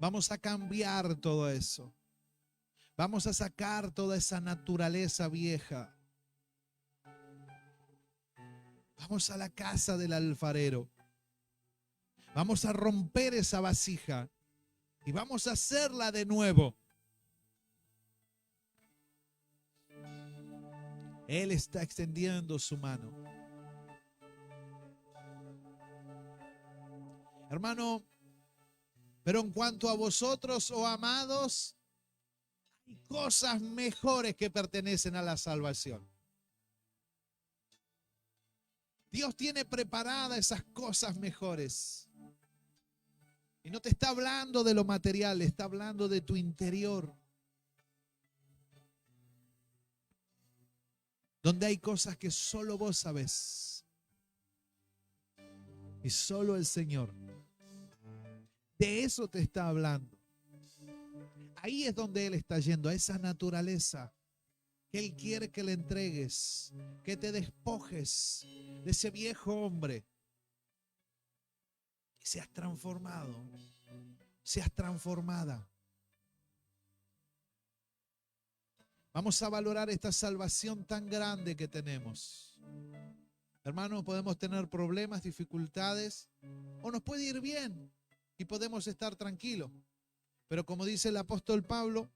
[SPEAKER 2] Vamos a cambiar todo eso. Vamos a sacar toda esa naturaleza vieja. Vamos a la casa del alfarero. Vamos a romper esa vasija y vamos a hacerla de nuevo. Él está extendiendo su mano. Hermano, pero en cuanto a vosotros, oh amados, hay cosas mejores que pertenecen a la salvación. Dios tiene preparadas esas cosas mejores. Y no te está hablando de lo material, está hablando de tu interior. Donde hay cosas que solo vos sabés. Y solo el Señor. De eso te está hablando. Ahí es donde Él está yendo, a esa naturaleza que Él quiere que le entregues, que te despojes de ese viejo hombre y seas transformado, seas transformada. Vamos a valorar esta salvación tan grande que tenemos. Hermanos, podemos tener problemas, dificultades, o nos puede ir bien y podemos estar tranquilos. Pero como dice el apóstol Pablo,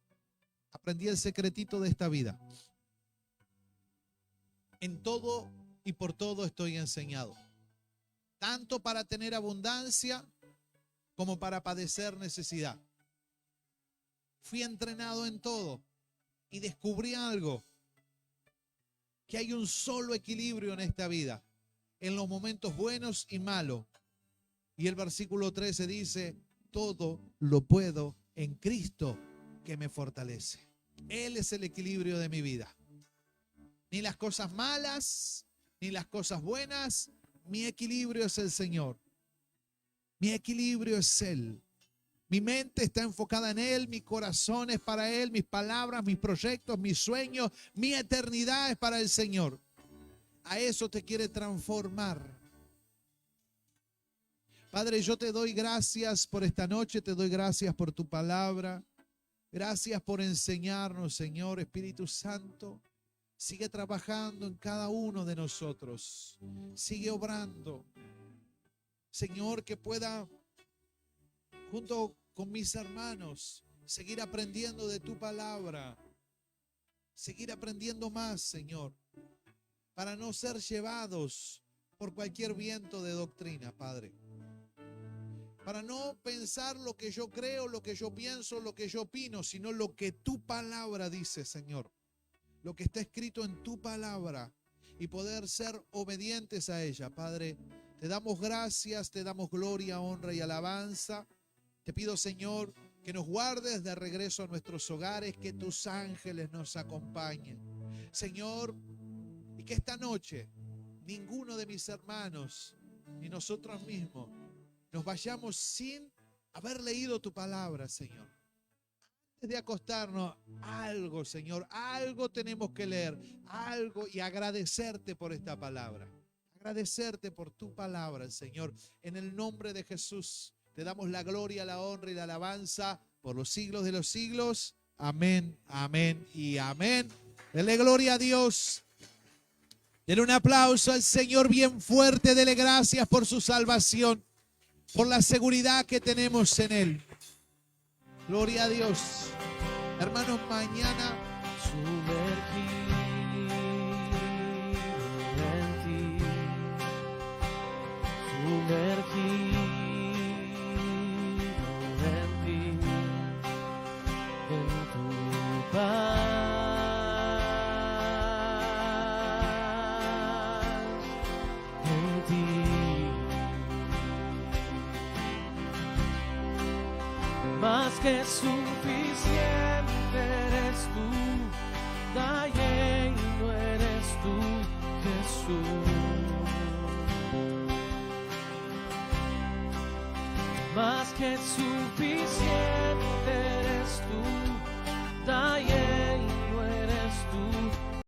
[SPEAKER 2] aprendí el secretito de esta vida. En todo y por todo estoy enseñado. Tanto para tener abundancia como para padecer necesidad. Fui entrenado en todo y descubrí algo. Que hay un solo equilibrio en esta vida. En los momentos buenos y malos. Y el versículo 13 dice, todo lo puedo en Cristo que me fortalece. Él es el equilibrio de mi vida. Ni las cosas malas, ni las cosas buenas. Mi equilibrio es el Señor. Mi equilibrio es Él. Mi mente está enfocada en Él, mi corazón es para Él, mis palabras, mis proyectos, mis sueños, mi eternidad es para el Señor. A eso te quiere transformar. Padre, yo te doy gracias por esta noche, te doy gracias por tu palabra. Gracias por enseñarnos, Señor. Espíritu Santo, sigue trabajando en cada uno de nosotros. Sigue obrando. Señor, que pueda, junto con mis hermanos, seguir aprendiendo de tu palabra. Seguir aprendiendo más, Señor, para no ser llevados por cualquier viento de doctrina, Padre. Para no pensar lo que yo creo, lo que yo pienso, lo que yo opino, sino lo que tu palabra dice, Señor. Lo que está escrito en tu palabra y poder ser obedientes a ella, Padre. Te damos gracias, te damos gloria, honra y alabanza. Te pido, Señor, que nos guardes de regreso a nuestros hogares, que tus ángeles nos acompañen. Señor, y que esta noche ninguno de mis hermanos, ni nosotros mismos, nos vayamos sin haber leído tu palabra, Señor. Antes de acostarnos, algo, Señor, algo tenemos que leer, algo, y agradecerte por esta palabra. Agradecerte por tu palabra, Señor. En el nombre de Jesús, te damos la gloria, la honra y la alabanza por los siglos de los siglos. Amén, amén y amén. Dele gloria a Dios. Dele un aplauso al Señor bien fuerte. Dele gracias por su salvación, por la seguridad que tenemos en Él. Gloria a Dios. Hermanos, mañana
[SPEAKER 3] sumergido en ti, en tu paz, en ti. Más que suficiente eres tú, da lleno eres tú, Jesús. Más que suficiente eres tú, da lleno